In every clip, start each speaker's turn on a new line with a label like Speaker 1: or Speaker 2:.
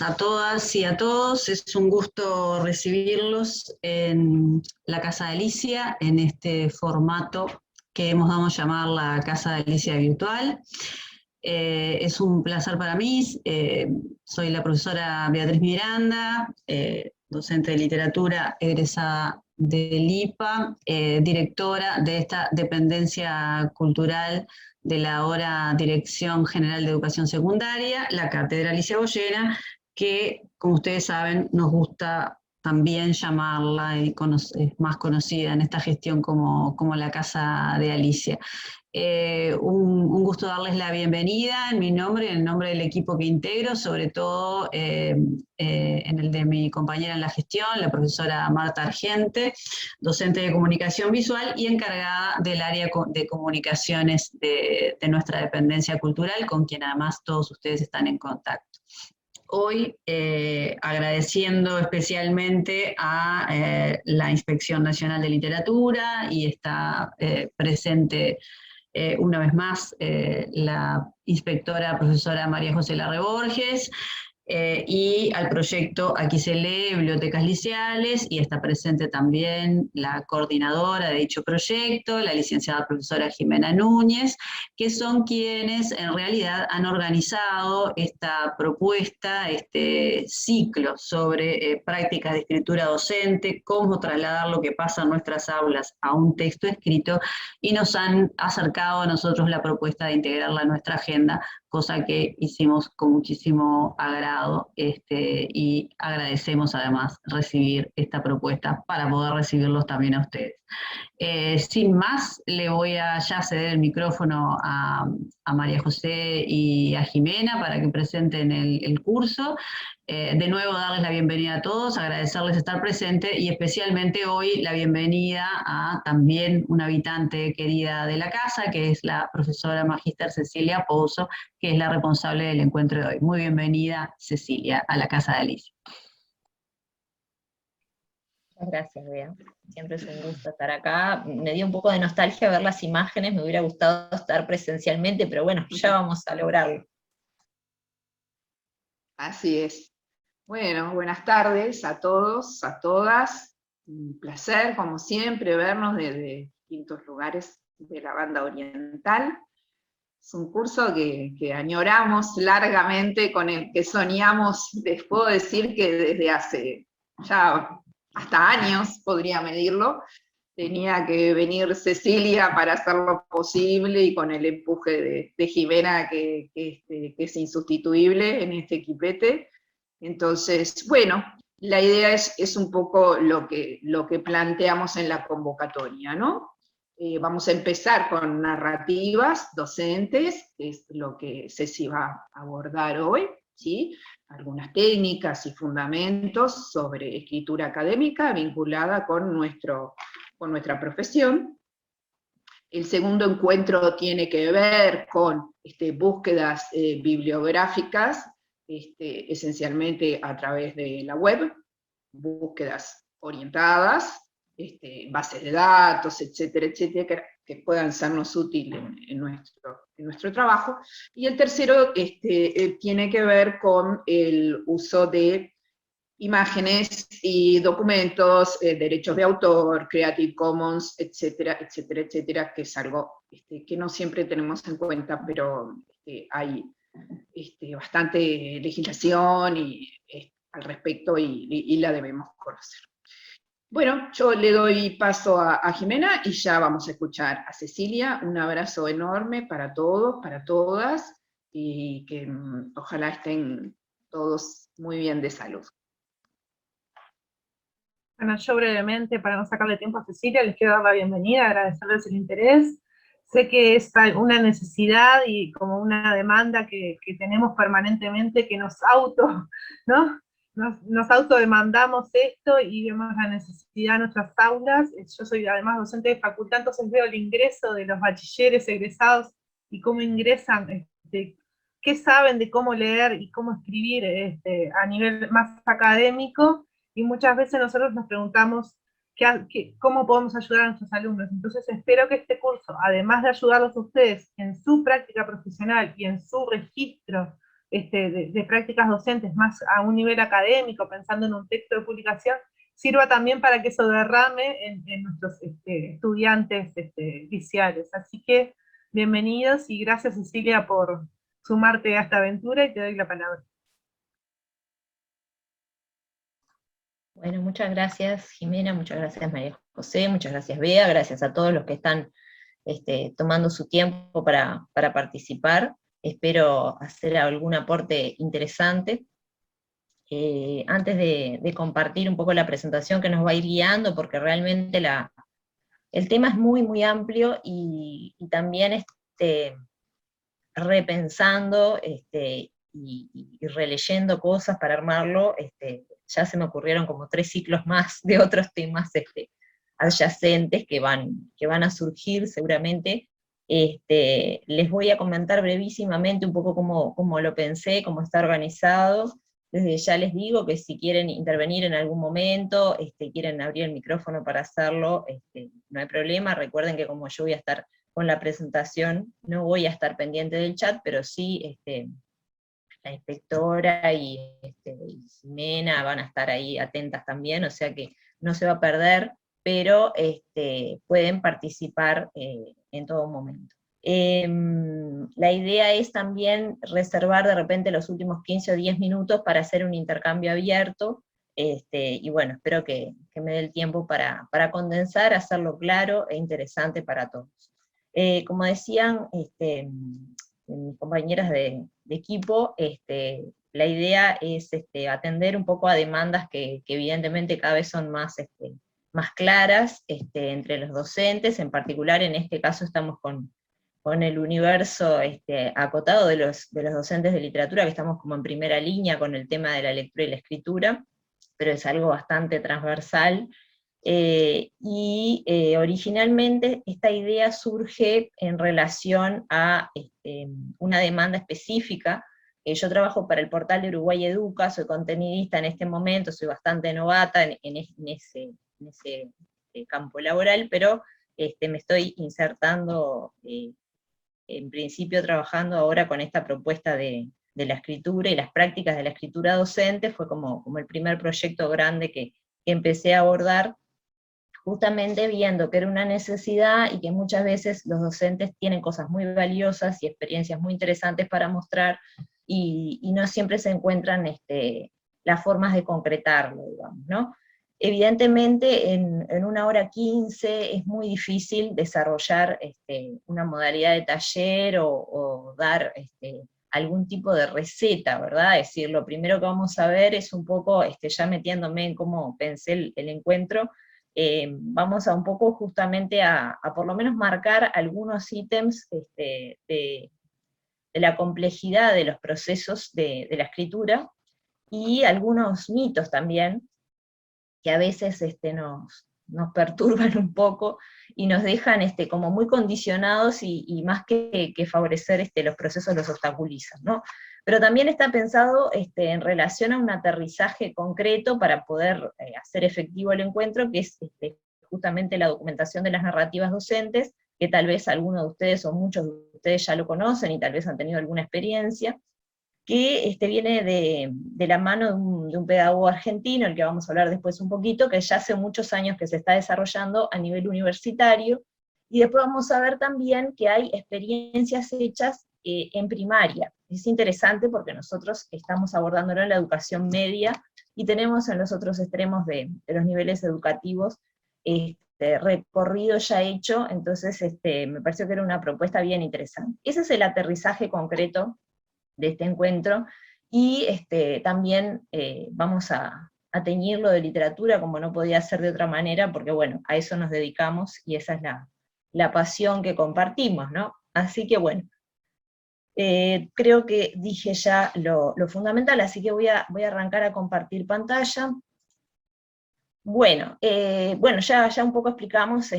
Speaker 1: a todas y a todos. Es un gusto recibirlos en la Casa de Alicia, en este formato que hemos dado a llamar la Casa de Alicia Virtual. Es un placer para mí. Soy la profesora Beatriz Miranda, docente de literatura egresada del IPA, directora de esta dependencia cultural de la ahora Dirección General de Educación Secundaria, la Cátedra Alicia Goyena, que, como ustedes saben, nos gusta también llamarla, y es más conocida en esta gestión como la Casa de Alicia. Un gusto darles la bienvenida en mi nombre, en el nombre del equipo que integro, sobre todo en el de mi compañera en la gestión, la profesora Marta Argente, docente de comunicación visual y encargada del área de comunicaciones de nuestra dependencia cultural, con quien además todos ustedes están en contacto. Hoy agradeciendo especialmente a la Inspección Nacional de Literatura, y está presente una vez más la inspectora profesora María José Larre Borges, y al proyecto Aquí se lee, Bibliotecas Liceales, y está presente también la coordinadora de dicho proyecto, la licenciada profesora Jimena Núñez, que son quienes en realidad han organizado esta propuesta, este ciclo sobre prácticas de escritura docente, cómo trasladar lo que pasa en nuestras aulas a un texto escrito, y nos han acercado a nosotros la propuesta de integrarla en nuestra agenda, cosa que hicimos con muchísimo agrado, y agradecemos además recibir esta propuesta para poder recibirlos también a ustedes. Sin más, le voy a ya ceder el micrófono a María José y a Jimena para que presenten el curso. De nuevo, darles la bienvenida a todos, agradecerles estar presente, y especialmente hoy la bienvenida a también una habitante querida de la casa, que es la profesora magíster Cecilia Pouso, que es la responsable del encuentro de hoy. Muy bienvenida, Cecilia, a la Casa de Alicia.
Speaker 2: Muchas gracias, Bea. Siempre es un gusto estar acá. Me dio un poco de nostalgia ver las imágenes, me hubiera gustado estar presencialmente, pero bueno, ya vamos a lograrlo.
Speaker 3: Así es. Bueno, buenas tardes a todos, a todas. Un placer, como siempre, vernos desde distintos lugares de la banda oriental. Es un curso que añoramos largamente, con el que soñamos, les puedo decir que desde hace ya hasta años, podría medirlo. Tenía que venir Cecilia para hacer lo posible, y con el empuje de Jimena, que es insustituible en este equipete. Entonces, bueno, la idea es un poco lo que planteamos en la convocatoria, ¿no? Vamos a empezar con narrativas docentes, que es lo que Ceci va a abordar hoy, ¿sí? Algunas técnicas y fundamentos sobre escritura académica vinculada con nuestra profesión. El segundo encuentro tiene que ver con búsquedas bibliográficas, esencialmente a través de la web, búsquedas orientadas, bases de datos, etcétera, etcétera, que puedan sernos útiles en nuestro trabajo. Y el tercero tiene que ver con el uso de imágenes y documentos, derechos de autor, Creative Commons, etcétera, etcétera, etcétera, que es algo que no siempre tenemos en cuenta, pero hay bastante legislación al respecto, y la debemos conocer. Bueno, yo le doy paso a Jimena, y ya vamos a escuchar a Cecilia. Un abrazo enorme para todos, para todas, y que ojalá estén todos muy bien de salud.
Speaker 4: Bueno, yo brevemente, para no sacarle tiempo a Cecilia, les quiero dar la bienvenida, agradecerles el interés. Sé que es una necesidad y como una demanda que tenemos permanentemente, que nos autodemandamos esto, y vemos la necesidad en nuestras aulas. Yo soy además docente de facultad, entonces veo el ingreso de los bachilleres egresados y cómo ingresan, qué saben de cómo leer y cómo escribir a nivel más académico, y muchas veces nosotros nos preguntamos cómo podemos ayudar a nuestros alumnos. Entonces espero que este curso, además de ayudarlos a ustedes en su práctica profesional y en su registro de prácticas docentes más a un nivel académico, pensando en un texto de publicación, sirva también para que eso derrame en nuestros estudiantes liceales. Así que bienvenidos y gracias, Cecilia, por sumarte a esta aventura, y te doy la palabra.
Speaker 2: Bueno, muchas gracias Jimena, muchas gracias María José, muchas gracias Bea, gracias a todos los que están tomando su tiempo para participar. Espero hacer algún aporte interesante. Antes de compartir un poco la presentación que nos va a ir guiando, porque realmente el tema es muy, muy amplio, y también repensando y releyendo cosas para armarlo, ya se me ocurrieron como 3 ciclos más de otros temas adyacentes que van a surgir seguramente. Les voy a comentar brevísimamente un poco cómo lo pensé, cómo está organizado. Desde ya les digo que si quieren intervenir en algún momento, quieren abrir el micrófono para hacerlo, no hay problema. Recuerden que como yo voy a estar con la presentación, no voy a estar pendiente del chat, pero sí la inspectora y Jimena van a estar ahí atentas también, o sea que no se va a perder, pero pueden participar en todo momento. La idea es también reservar de repente los últimos 15 o 10 minutos para hacer un intercambio abierto, y bueno, espero que me dé el tiempo para condensar, hacerlo claro e interesante para todos. Como decían mis compañeras de equipo, la idea es atender un poco a demandas que evidentemente cada vez son más claras entre los docentes. En particular en este caso estamos con el universo acotado de los docentes de literatura, que estamos como en primera línea con el tema de la lectura y la escritura, pero es algo bastante transversal. Originalmente esta idea surge en relación a una demanda específica. Yo trabajo para el portal de Uruguay Educa, soy contenidista en este momento, soy bastante novata en ese campo laboral, pero me estoy insertando, en principio trabajando ahora con esta propuesta de la escritura y las prácticas de la escritura docente. Fue como el primer proyecto grande que empecé a abordar, justamente viendo que era una necesidad y que muchas veces los docentes tienen cosas muy valiosas y experiencias muy interesantes para mostrar, y no siempre se encuentran las formas de concretarlo, digamos, ¿no? Evidentemente en 1 hora 15 es muy difícil desarrollar una modalidad de taller o dar algún tipo de receta, ¿verdad? Es decir, lo primero que vamos a ver es un poco, ya metiéndome en cómo pensé el encuentro, vamos a un poco justamente a por lo menos marcar algunos ítems de la complejidad de los procesos de la escritura, y algunos mitos también, que a veces nos perturban un poco, y nos dejan como muy condicionados, y más que favorecer los procesos los obstaculizan, ¿no? Pero también está pensado en relación a un aterrizaje concreto para poder hacer efectivo el encuentro, que es justamente la documentación de las narrativas docentes, que tal vez algunos de ustedes o muchos de ustedes ya lo conocen y tal vez han tenido alguna experiencia, que viene de la mano de un pedagogo argentino, el que vamos a hablar después un poquito, que ya hace muchos años que se está desarrollando a nivel universitario, y después vamos a ver también que hay experiencias hechas en primaria. Es interesante porque nosotros estamos abordándolo en la educación media, y tenemos en los otros extremos de los niveles educativos recorrido ya hecho, entonces me pareció que era una propuesta bien interesante. Ese es el aterrizaje concreto de este encuentro, y también vamos a teñirlo de literatura, como no podía ser de otra manera, porque bueno, a eso nos dedicamos, y esa es la pasión que compartimos, ¿no? Así que bueno, creo que dije ya lo fundamental, así que voy a arrancar a compartir pantalla. Bueno, ya un poco explicamos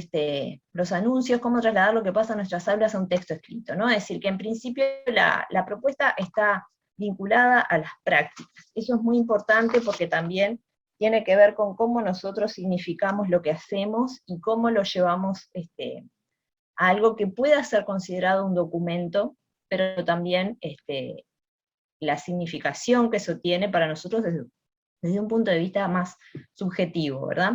Speaker 2: los anuncios, cómo trasladar lo que pasa en nuestras aulas a un texto escrito, ¿no? Es decir, que en principio la propuesta está vinculada a las prácticas. Eso es muy importante porque también tiene que ver con cómo nosotros significamos lo que hacemos y cómo lo llevamos a algo que pueda ser considerado un documento, pero también la significación que eso tiene para nosotros desde un punto de vista más subjetivo, ¿verdad?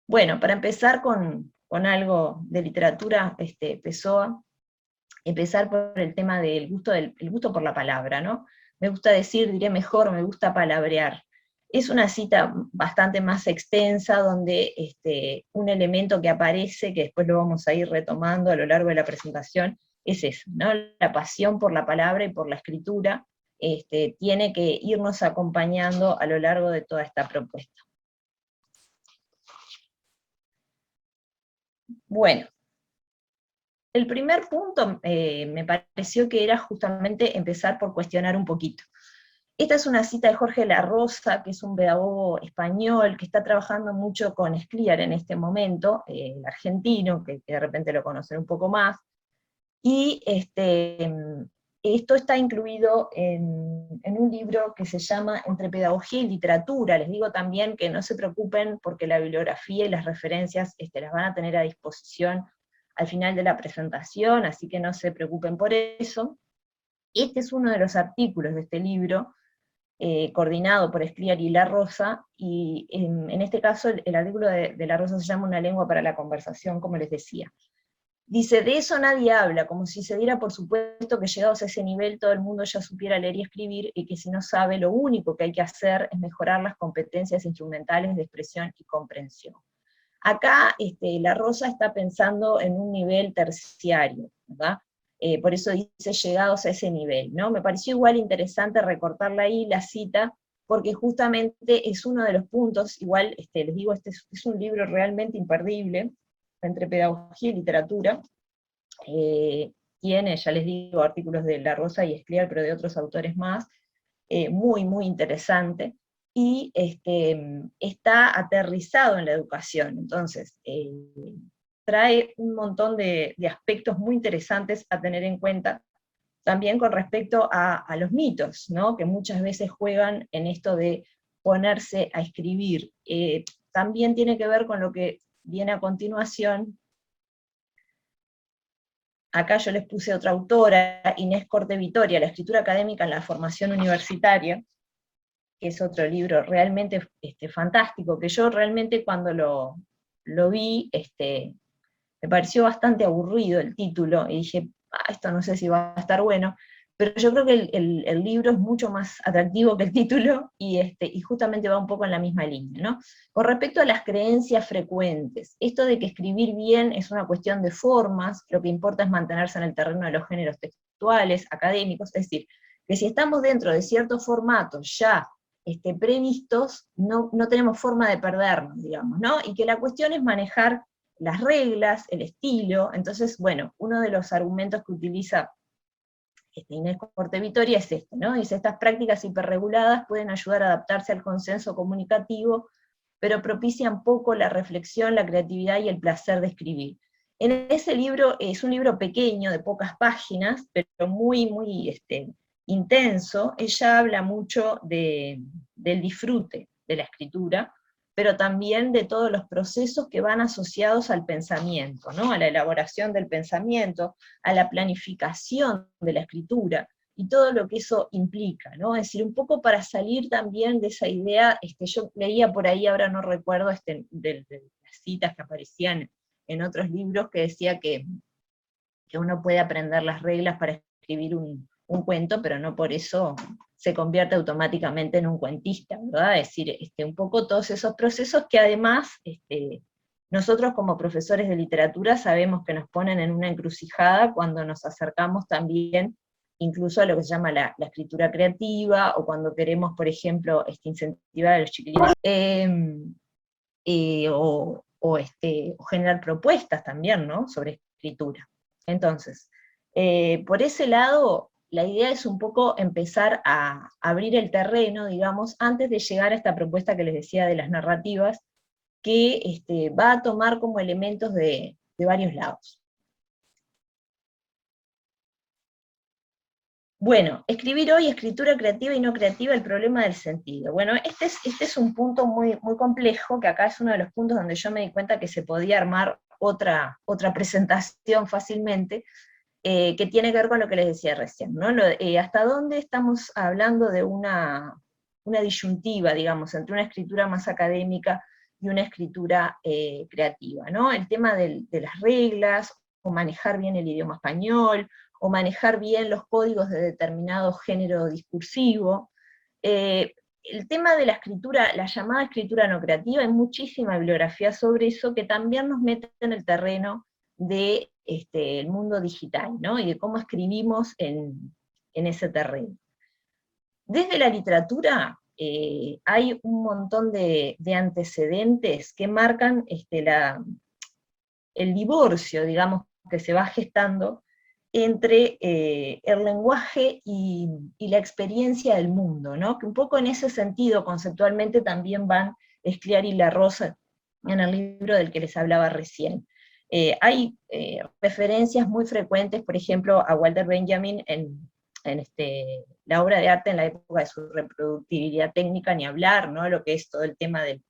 Speaker 2: Bueno, para empezar con algo de literatura, Pessoa, empezar por el tema del gusto por la palabra, ¿no? Me gusta decir, diré mejor, me gusta palabrear. Es una cita bastante más extensa, donde un elemento que aparece, que después lo vamos a ir retomando a lo largo de la presentación, es eso, ¿no? La pasión por la palabra y por la escritura tiene que irnos acompañando a lo largo de toda esta propuesta. Bueno, el primer punto me pareció que era justamente empezar por cuestionar un poquito. Esta es una cita de Jorge La Rosa, que es un pedagogo español que está trabajando mucho con Scliar en este momento, el argentino, que de repente lo conocen un poco más, y esto está incluido en un libro que se llama Entre Pedagogía y Literatura. Les digo también que no se preocupen porque la bibliografía y las referencias las van a tener a disposición al final de la presentación, así que no se preocupen por eso. Este es uno de los artículos de este libro, coordinado por Scliar y La Rosa, y en este caso el artículo de La Rosa se llama Una lengua para la conversación, como les decía. Dice, de eso nadie habla, como si se diera por supuesto que llegados a ese nivel todo el mundo ya supiera leer y escribir, y que si no sabe, lo único que hay que hacer es mejorar las competencias instrumentales de expresión y comprensión. Acá La Rosa está pensando en un nivel terciario, ¿verdad? Por eso dice llegados a ese nivel, ¿no? Me pareció igual interesante recortarla ahí, la cita, porque justamente es uno de los puntos, igual les digo, es un libro realmente imperdible, Entre Pedagogía y Literatura, tiene, ya les digo, artículos de La Rosa y Scliar, pero de otros autores más, muy, muy interesante, y está aterrizado en la educación, entonces trae un montón de aspectos muy interesantes a tener en cuenta, también con respecto a los mitos, ¿no? Que muchas veces juegan en esto de ponerse a escribir. También tiene que ver con lo que viene a continuación. Acá yo les puse otra autora, Inés Corte Vitoria, La escritura académica en la formación universitaria, que es otro libro realmente fantástico, que yo realmente cuando lo vi, me pareció bastante aburrido el título, y dije, esto no sé si va a estar bueno, pero yo creo que el libro es mucho más atractivo que el título, y justamente va un poco en la misma línea, ¿no? Con respecto a las creencias frecuentes, esto de que escribir bien es una cuestión de formas, lo que importa es mantenerse en el terreno de los géneros textuales, académicos, es decir, que si estamos dentro de ciertos formatos ya previstos, no tenemos forma de perdernos, digamos, ¿no? Y que la cuestión es manejar las reglas, el estilo. Entonces, bueno, uno de los argumentos que utiliza Inés Corte Vitoria es ¿no? Dice, estas prácticas hiperreguladas pueden ayudar a adaptarse al consenso comunicativo, pero propician poco la reflexión, la creatividad y el placer de escribir. En ese libro, es un libro pequeño, de pocas páginas, pero muy, muy intenso. Ella habla mucho del disfrute de la escritura, pero también de todos los procesos que van asociados al pensamiento, ¿no? A la elaboración del pensamiento, a la planificación de la escritura, y todo lo que eso implica, ¿no? Es decir, un poco para salir también de esa idea, yo leía por ahí, ahora no recuerdo, de las citas que aparecían en otros libros, que decía que uno puede aprender las reglas para escribir un cuento, pero no por eso se convierte automáticamente en un cuentista, ¿verdad? Es decir, un poco todos esos procesos que además nosotros como profesores de literatura sabemos que nos ponen en una encrucijada cuando nos acercamos también incluso a lo que se llama la escritura creativa, o cuando queremos, por ejemplo, incentivar a los chiquilines, o generar propuestas también, ¿no? Sobre escritura. Entonces, por ese lado, la idea es un poco empezar a abrir el terreno, digamos, antes de llegar a esta propuesta que les decía de las narrativas, que va a tomar como elementos de varios lados. Bueno, escribir hoy, escritura creativa y no creativa, el problema del sentido. Bueno, este es un punto muy, muy complejo, que acá es uno de los puntos donde yo me di cuenta que se podía armar otra presentación fácilmente, que tiene que ver con lo que les decía recién, ¿no? Hasta dónde estamos hablando de una disyuntiva, digamos, entre una escritura más académica y una escritura creativa, ¿no? El tema de las reglas, o manejar bien el idioma español, o manejar bien los códigos de determinado género discursivo. El tema de la escritura, la llamada escritura no creativa, hay muchísima bibliografía sobre eso que también nos mete en el terreno del mundo digital, ¿no? Y de cómo escribimos en ese terreno. Desde la literatura hay un montón de antecedentes que marcan el divorcio, digamos, que se va gestando entre el lenguaje y la experiencia del mundo, ¿no? Que un poco en ese sentido conceptualmente también van Scliar y La Rosa en el libro del que les hablaba recién. Hay referencias muy frecuentes, por ejemplo, a Walter Benjamin en la obra de arte en la época de su reproductibilidad técnica, ni hablar, ¿no? Lo que es todo el tema de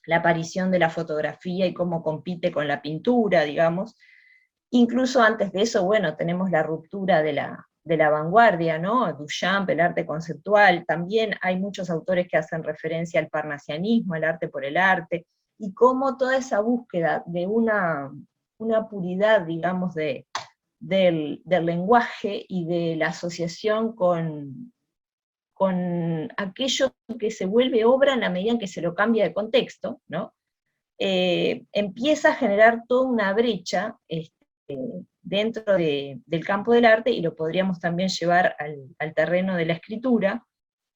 Speaker 2: la aparición de la fotografía y cómo compite con la pintura, digamos. Incluso antes de eso, bueno, tenemos la ruptura de la vanguardia, ¿no? Duchamp, el arte conceptual, también hay muchos autores que hacen referencia al parnasianismo, el arte por el arte, y cómo toda esa búsqueda de una puridad, digamos, del lenguaje y de la asociación con aquello que se vuelve obra en la medida en que se lo cambia de contexto, ¿no? Empieza a generar toda una brecha dentro del campo del arte, y lo podríamos también llevar al terreno de la escritura,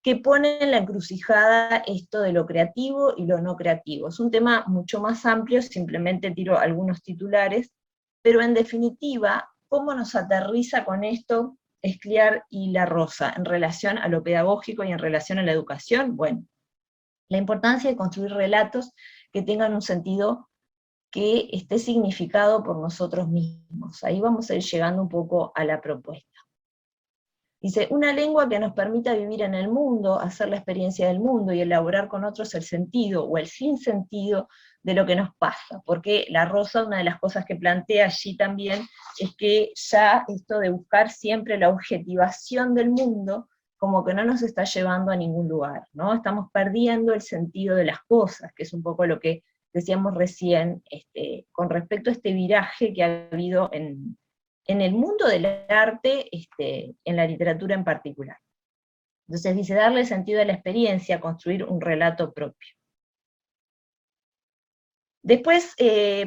Speaker 2: que pone en la encrucijada esto de lo creativo y lo no creativo. Es un tema mucho más amplio, simplemente tiro algunos titulares, pero en definitiva, ¿cómo nos aterriza con esto Scliar y La Rosa en relación a lo pedagógico y en relación a la educación? Bueno, la importancia de construir relatos que tengan un sentido que esté significado por nosotros mismos. Ahí vamos a ir llegando un poco a la propuesta. Dice, una lengua que nos permita vivir en el mundo, hacer la experiencia del mundo y elaborar con otros el sentido o el sinsentido de lo que nos pasa. Porque La Rosa, una de las cosas que plantea allí también, es que ya esto de buscar siempre la objetivación del mundo, como que no nos está llevando a ningún lugar, ¿no? Estamos perdiendo el sentido de las cosas, que es un poco lo que decíamos recién, con respecto a este viraje que ha habido en el mundo del arte, en la literatura en particular. Entonces dice, darle sentido a la experiencia, construir un relato propio. Después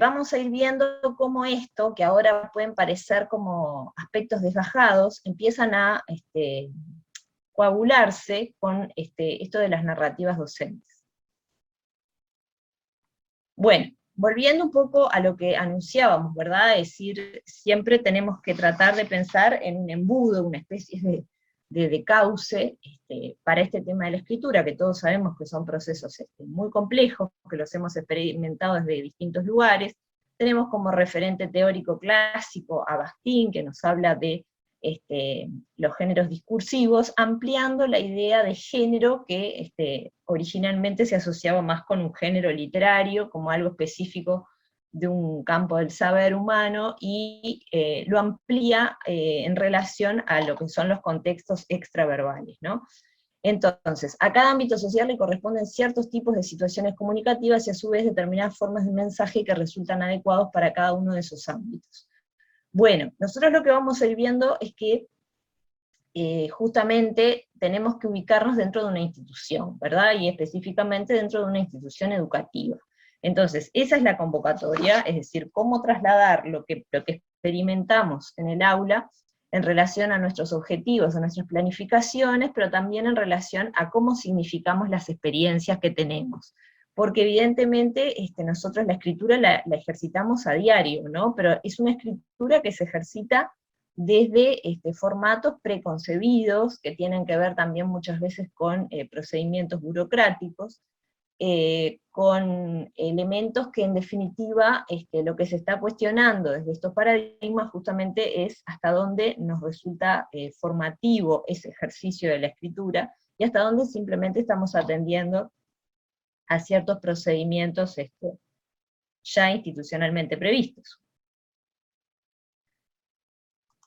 Speaker 2: vamos a ir viendo cómo esto, que ahora pueden parecer como aspectos desgajados, empiezan a coagularse con esto de las narrativas docentes. Bueno, volviendo un poco a lo que anunciábamos, ¿verdad? Es decir, siempre tenemos que tratar de pensar en un embudo, una especie de cauce para este tema de la escritura, que todos sabemos que son procesos muy complejos, que los hemos experimentado desde distintos lugares. Tenemos como referente teórico clásico a Bastian, que nos habla de los géneros discursivos, ampliando la idea de género que originalmente se asociaba más con un género literario, como algo específico de un campo del saber humano, y lo amplía en relación a lo que son los contextos extraverbales, ¿no? Entonces, a cada ámbito social le corresponden ciertos tipos de situaciones comunicativas y a su vez determinadas formas de mensaje que resultan adecuados para cada uno de esos ámbitos. Bueno, nosotros lo que vamos a ir viendo es que justamente tenemos que ubicarnos dentro de una institución, ¿verdad? Y específicamente dentro de una institución educativa. Entonces, esa es la convocatoria, es decir, cómo trasladar lo que experimentamos en el aula en relación a nuestros objetivos, a nuestras planificaciones, pero también en relación a cómo significamos las experiencias que tenemos. Porque evidentemente nosotros la escritura la ejercitamos a diario, ¿no? Pero es una escritura que se ejercita desde formatos preconcebidos, que tienen que ver también muchas veces con procedimientos burocráticos, con elementos que en definitiva lo que se está cuestionando desde estos paradigmas justamente es hasta dónde nos resulta formativo ese ejercicio de la escritura, y hasta dónde simplemente estamos atendiendo a ciertos procedimientos ya institucionalmente previstos.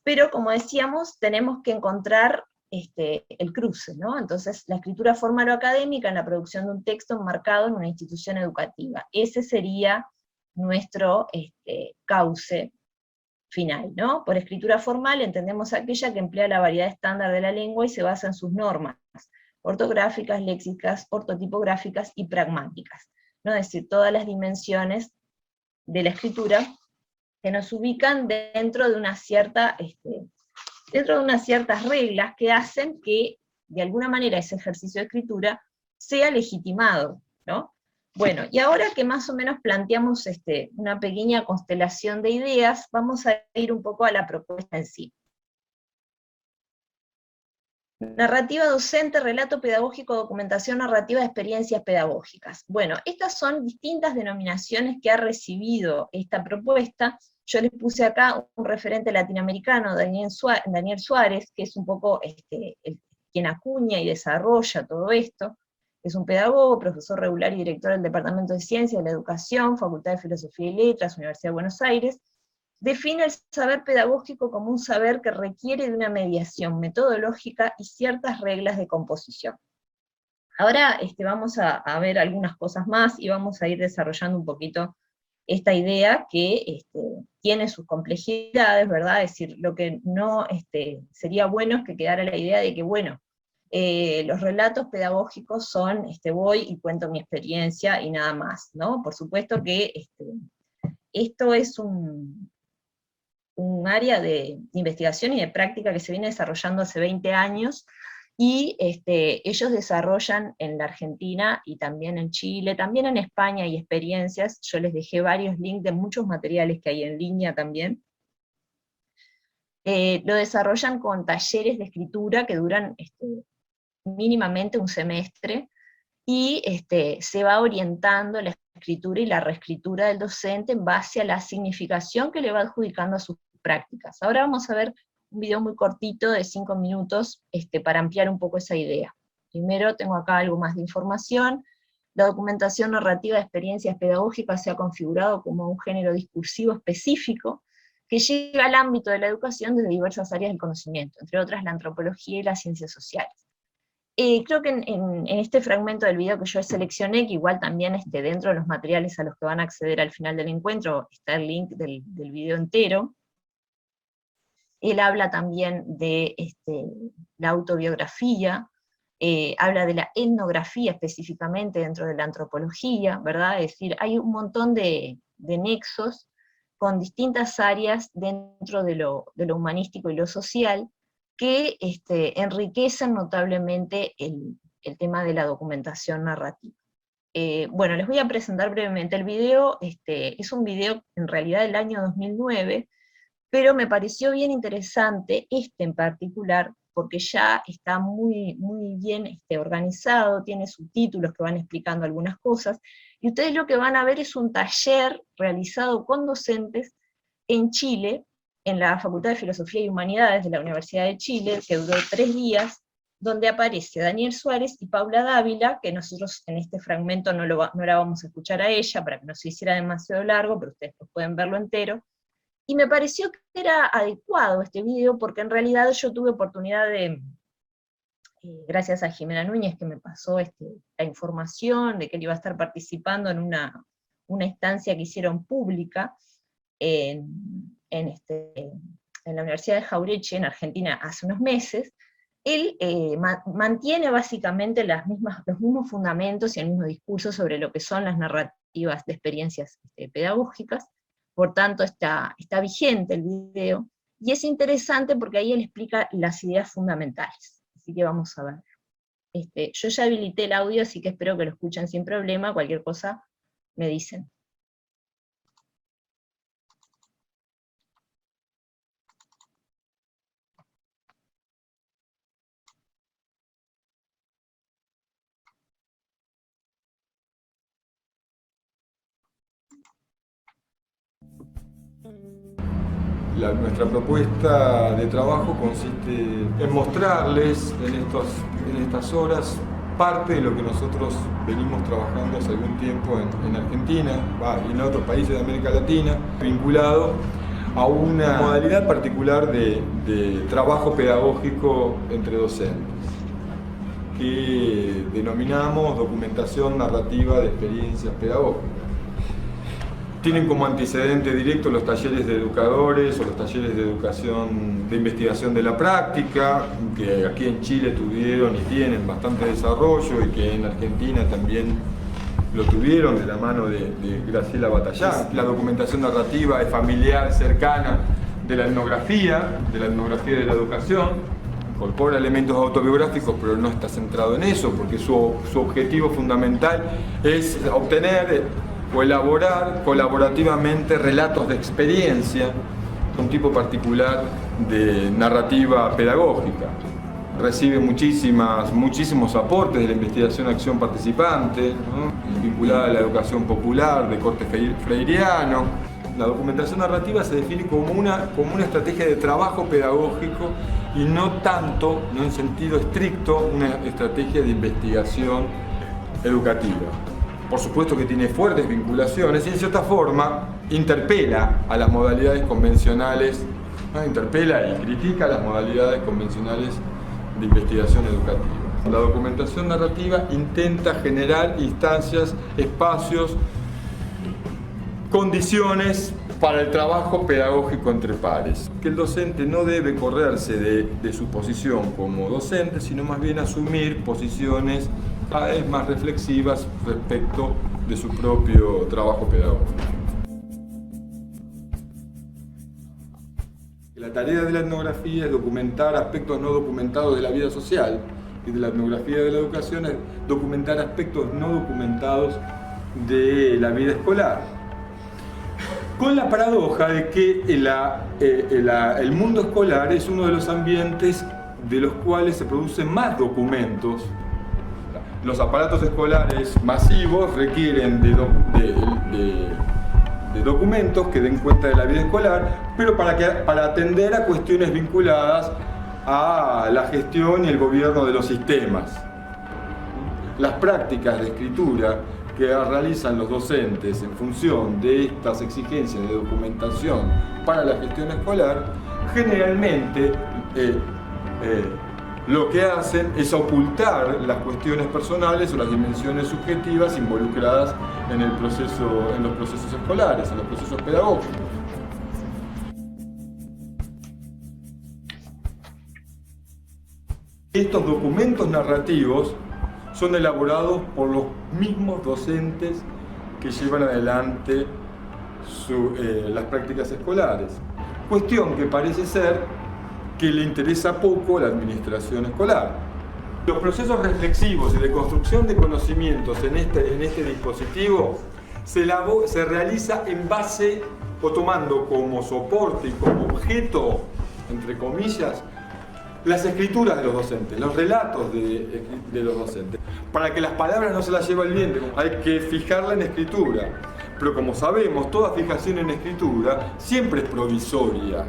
Speaker 2: Pero como decíamos, tenemos que encontrar el cruce, ¿no? Entonces, la escritura formal o académica en la producción de un texto enmarcado en una institución educativa. Ese sería nuestro cauce final, ¿no? Por escritura formal entendemos aquella que emplea la variedad estándar de la lengua y se basa en sus normas ortográficas, léxicas, ortotipográficas y pragmáticas, ¿no? Es decir, todas las dimensiones de la escritura que nos ubican dentro de una cierta, dentro de unas ciertas reglas que hacen que, de alguna manera, ese ejercicio de escritura sea legitimado, ¿no? Bueno, y ahora que más o menos planteamos una pequeña constelación de ideas, vamos a ir un poco a la propuesta en sí. Narrativa docente, relato pedagógico, documentación narrativa de experiencias pedagógicas. Bueno, estas son distintas denominaciones que ha recibido esta propuesta. Yo les puse acá un referente latinoamericano, Daniel Suárez, que es un poco quien acuña y desarrolla todo esto. Es un pedagogo, profesor regular y director del Departamento de Ciencias de la Educación, Facultad de Filosofía y Letras, Universidad de Buenos Aires. Define el saber pedagógico como un saber que requiere de una mediación metodológica y ciertas reglas de composición. Ahora vamos a ver algunas cosas más y vamos a ir desarrollando un poquito esta idea que tiene sus complejidades, ¿verdad? Es decir, lo que no sería bueno es que quedara la idea de que, bueno, los relatos pedagógicos son, voy y cuento mi experiencia y nada más, ¿no? Por supuesto que esto es un área de investigación y de práctica que se viene desarrollando hace 20 años, y ellos desarrollan en la Argentina y también en Chile, también en España hay experiencias. Yo les dejé varios links de muchos materiales que hay en línea también. Lo desarrollan con talleres de escritura que duran mínimamente un semestre, y se va orientando la escritura y la reescritura del docente en base a la significación que le va adjudicando a sus prácticas. Ahora vamos a ver un video muy cortito de 5 minutos para ampliar un poco esa idea. Primero tengo acá algo más de información. La documentación narrativa de experiencias pedagógicas se ha configurado como un género discursivo específico que llega al ámbito de la educación desde diversas áreas del conocimiento, entre otras la antropología y las ciencias sociales. Creo que en este fragmento del video que yo seleccioné, que igual también dentro de los materiales a los que van a acceder al final del encuentro, está el link del video entero. Él habla también de la autobiografía, habla de la etnografía específicamente dentro de la antropología, ¿verdad? Es decir, hay un montón de nexos con distintas áreas dentro de lo humanístico y lo social, que enriquecen notablemente el tema de la documentación narrativa. Bueno, les voy a presentar brevemente el video. Es un video en realidad del año 2009, pero me pareció bien interesante en particular, porque ya está muy, muy bien organizado, tiene subtítulos que van explicando algunas cosas, y ustedes lo que van a ver es un taller realizado con docentes en Chile, en la Facultad de Filosofía y Humanidades de la Universidad de Chile, que duró 3 días, donde aparece Daniel Suárez y Paula Dávila, que nosotros en este fragmento no la vamos a escuchar a ella, para que no se hiciera demasiado largo, pero ustedes pueden verlo entero. Y me pareció que era adecuado este video, porque en realidad yo tuve oportunidad de, gracias a Jimena Núñez, que me pasó la información de que él iba a estar participando en una instancia que hicieron pública, en la Universidad de Jauretche, en Argentina, hace unos meses. Él mantiene básicamente los mismos fundamentos y el mismo discurso sobre lo que son las narrativas de experiencias pedagógicas, por tanto está vigente el video, y es interesante porque ahí él explica las ideas fundamentales. Así que vamos a ver. Yo ya habilité el audio, así que espero que lo escuchen sin problema, cualquier cosa me dicen.
Speaker 5: Nuestra propuesta de trabajo consiste en mostrarles en estas horas parte de lo que nosotros venimos trabajando hace algún tiempo en Argentina y en otros países de América Latina, vinculado a una modalidad particular de trabajo pedagógico entre docentes, que denominamos documentación narrativa de experiencias pedagógicas. Tienen como antecedente directo los talleres de educadores o los talleres de educación de investigación de la práctica, que aquí en Chile tuvieron y tienen bastante desarrollo, y que en Argentina también lo tuvieron de la mano de Graciela Batallán. La documentación narrativa es familiar, cercana de la etnografía de la educación. Incorpora elementos autobiográficos, pero no está centrado en eso, porque su objetivo fundamental es obtener o elaborar colaborativamente relatos de experiencia, un tipo particular de narrativa pedagógica. Recibe muchísimos aportes de la investigación-acción participante, ¿no?, vinculada a la educación popular de corte freiriano. La documentación narrativa se define como una estrategia de trabajo pedagógico y no tanto, no en sentido estricto, una estrategia de investigación educativa. Por supuesto que tiene fuertes vinculaciones y en cierta forma interpela a las modalidades convencionales, ¿no? Interpela y critica las modalidades convencionales de investigación educativa. La documentación narrativa intenta generar instancias, espacios, condiciones para el trabajo pedagógico entre pares. Que el docente no debe correrse de su posición como docente, sino más bien asumir posiciones cada vez más reflexivas respecto de su propio trabajo pedagógico. La tarea de la etnografía es documentar aspectos no documentados de la vida social, y de la etnografía de la educación es documentar aspectos no documentados de la vida escolar. Con la paradoja de que el mundo escolar es uno de los ambientes de los cuales se producen más documentos. Los aparatos escolares masivos requieren de documentos que den cuenta de la vida escolar, pero para atender a cuestiones vinculadas a la gestión y el gobierno de los sistemas. Las prácticas de escritura que realizan los docentes en función de estas exigencias de documentación para la gestión escolar, generalmente lo que hacen es ocultar las cuestiones personales o las dimensiones subjetivas involucradas en los procesos escolares, en los procesos pedagógicos. Estos documentos narrativos son elaborados por los mismos docentes que llevan adelante las prácticas escolares. Cuestión que parece ser que le interesa poco a la administración escolar. Los procesos reflexivos y de construcción de conocimientos en este dispositivo se realiza en base o tomando como soporte y como objeto, entre comillas, las escrituras de los docentes, los relatos de los docentes. Para que las palabras no se las lleve el viento, hay que fijarla en escritura. Pero como sabemos, toda fijación en escritura siempre es provisoria.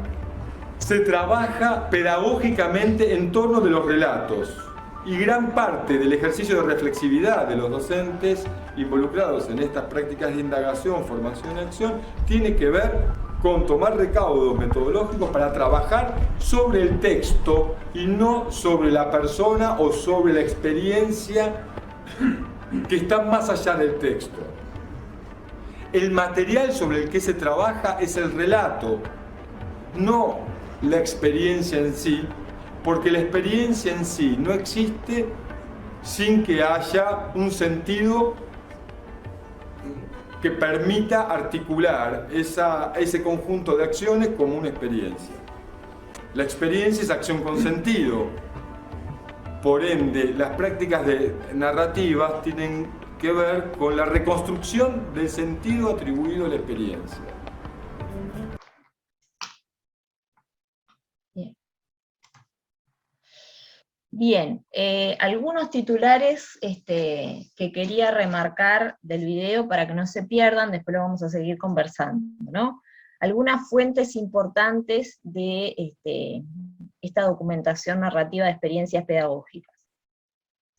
Speaker 5: Se trabaja pedagógicamente en torno de los relatos. Y gran parte del ejercicio de reflexividad de los docentes involucrados en estas prácticas de indagación, formación y acción tiene que ver con tomar recaudos metodológicos para trabajar sobre el texto y no sobre la persona o sobre la experiencia que está más allá del texto. El material sobre el que se trabaja es el relato, no la experiencia en sí, porque la experiencia en sí no existe sin que haya un sentido que permita articular ese conjunto de acciones como una experiencia. La experiencia es acción con sentido. Por ende, las prácticas narrativas tienen que ver con la reconstrucción del sentido atribuido a la experiencia.
Speaker 2: Bien, algunos titulares que quería remarcar del video para que no se pierdan, después lo vamos a seguir conversando, ¿no? Algunas fuentes importantes de esta documentación narrativa de experiencias pedagógicas.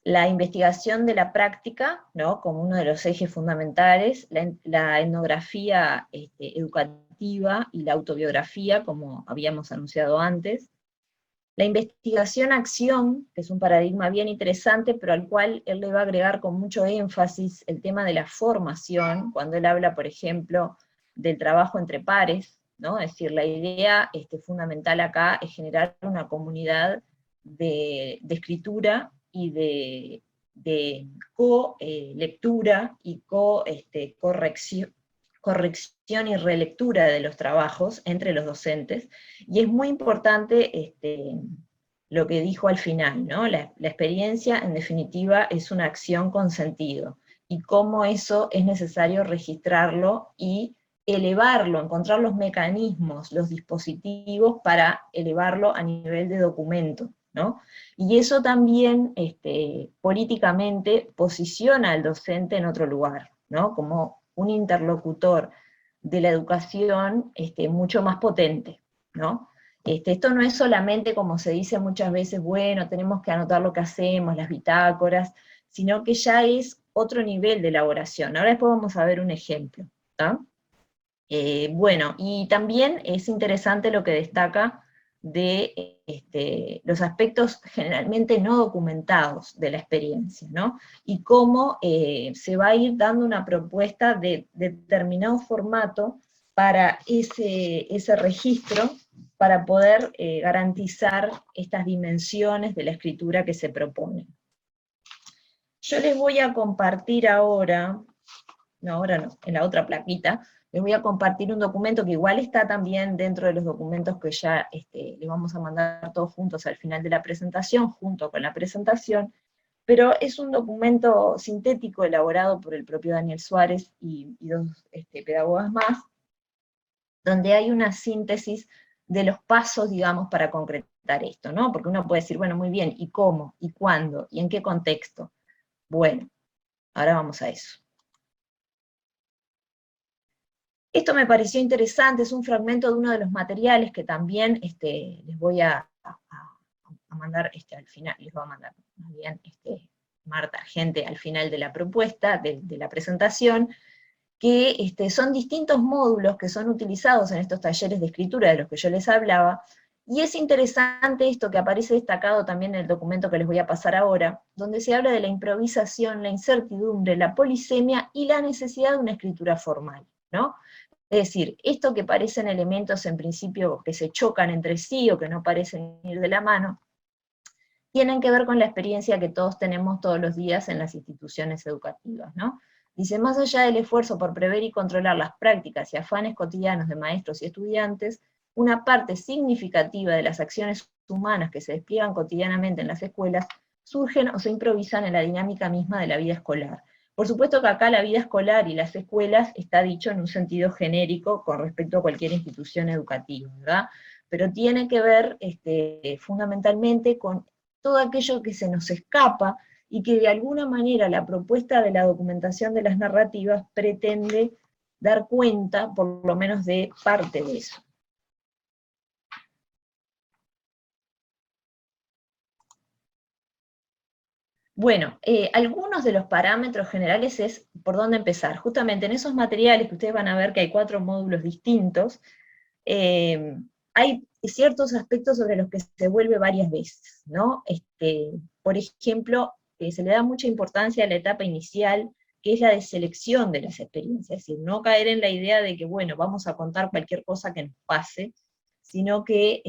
Speaker 2: La investigación de la práctica, ¿no?, como uno de los ejes fundamentales, la etnografía educativa narrativa y la autobiografía, como habíamos anunciado antes. La investigación-acción, que es un paradigma bien interesante, pero al cual él le va a agregar con mucho énfasis el tema de la formación, cuando él habla, por ejemplo, del trabajo entre pares, ¿no? Es decir, la idea fundamental acá es generar una comunidad de escritura y de co-lectura y corrección y relectura de los trabajos entre los docentes, y es muy importante lo que dijo al final, ¿no? La experiencia, en definitiva, es una acción con sentido, y cómo eso es necesario registrarlo y elevarlo, encontrar los mecanismos, los dispositivos para elevarlo a nivel de documento, ¿no? Y eso también políticamente posiciona al docente en otro lugar, ¿no? Como un interlocutor de la educación mucho más potente, ¿no? Esto no es solamente, como se dice muchas veces, bueno, tenemos que anotar lo que hacemos, las bitácoras, sino que ya es otro nivel de elaboración. Ahora después vamos a ver un ejemplo, ¿no? Bueno, y también es interesante lo que destaca de los aspectos generalmente no documentados de la experiencia, ¿no? Y cómo se va a ir dando una propuesta de determinado formato para ese registro, para poder garantizar estas dimensiones de la escritura que se proponen. Yo les voy a compartir ahora no, en la otra plaquita, les voy a compartir un documento que igual está también dentro de los documentos que ya les vamos a mandar todos juntos al final de la presentación, junto con la presentación, pero es un documento sintético elaborado por el propio Daniel Suárez y dos pedagogas más, donde hay una síntesis de los pasos, digamos, para concretar esto, ¿no? Porque uno puede decir, bueno, muy bien, ¿y cómo? ¿Y cuándo? ¿Y en qué contexto? Bueno, ahora vamos a eso. Esto me pareció interesante, es un fragmento de uno de los materiales que también les voy a mandar al final, les va a mandar más bien Marta Argente al final de la propuesta, de la presentación, que son distintos módulos que son utilizados en estos talleres de escritura de los que yo les hablaba, y es interesante esto que aparece destacado también en el documento que les voy a pasar ahora, donde se habla de la improvisación, la incertidumbre, la polisemia y la necesidad de una escritura formal, ¿no? Es decir, esto que parecen elementos en principio que se chocan entre sí o que no parecen ir de la mano, tienen que ver con la experiencia que todos tenemos todos los días en las instituciones educativas, ¿no? Dice, más allá del esfuerzo por prever y controlar las prácticas y afanes cotidianos de maestros y estudiantes, una parte significativa de las acciones humanas que se despliegan cotidianamente en las escuelas surgen o se improvisan en la dinámica misma de la vida escolar. Por supuesto que acá la vida escolar y las escuelas está dicho en un sentido genérico con respecto a cualquier institución educativa, ¿verdad? Pero tiene que ver fundamentalmente con todo aquello que se nos escapa y que de alguna manera la propuesta de la documentación de las narrativas pretende dar cuenta, por lo menos, de parte de eso. Bueno, algunos de los parámetros generales es por dónde empezar. Justamente en esos materiales que ustedes van a ver que hay 4 módulos distintos, hay ciertos aspectos sobre los que se vuelve varias veces, ¿no? Por ejemplo, se le da mucha importancia a la etapa inicial, que es la de selección de las experiencias, es decir, no caer en la idea de que, bueno, vamos a contar cualquier cosa que nos pase, sino que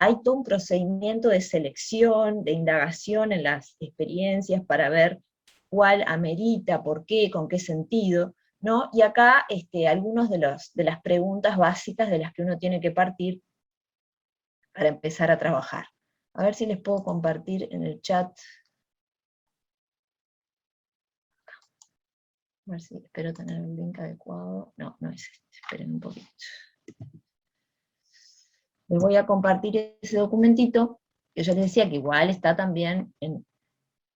Speaker 2: hay todo un procedimiento de selección, de indagación en las experiencias para ver cuál amerita, por qué, con qué sentido, ¿no? Y acá algunas de las preguntas básicas de las que uno tiene que partir para empezar a trabajar. A ver si les puedo compartir en el chat. A ver si espero tener el link adecuado. No, no es este, esperen un poquito. Les voy a compartir ese documentito, que yo les decía que igual está también en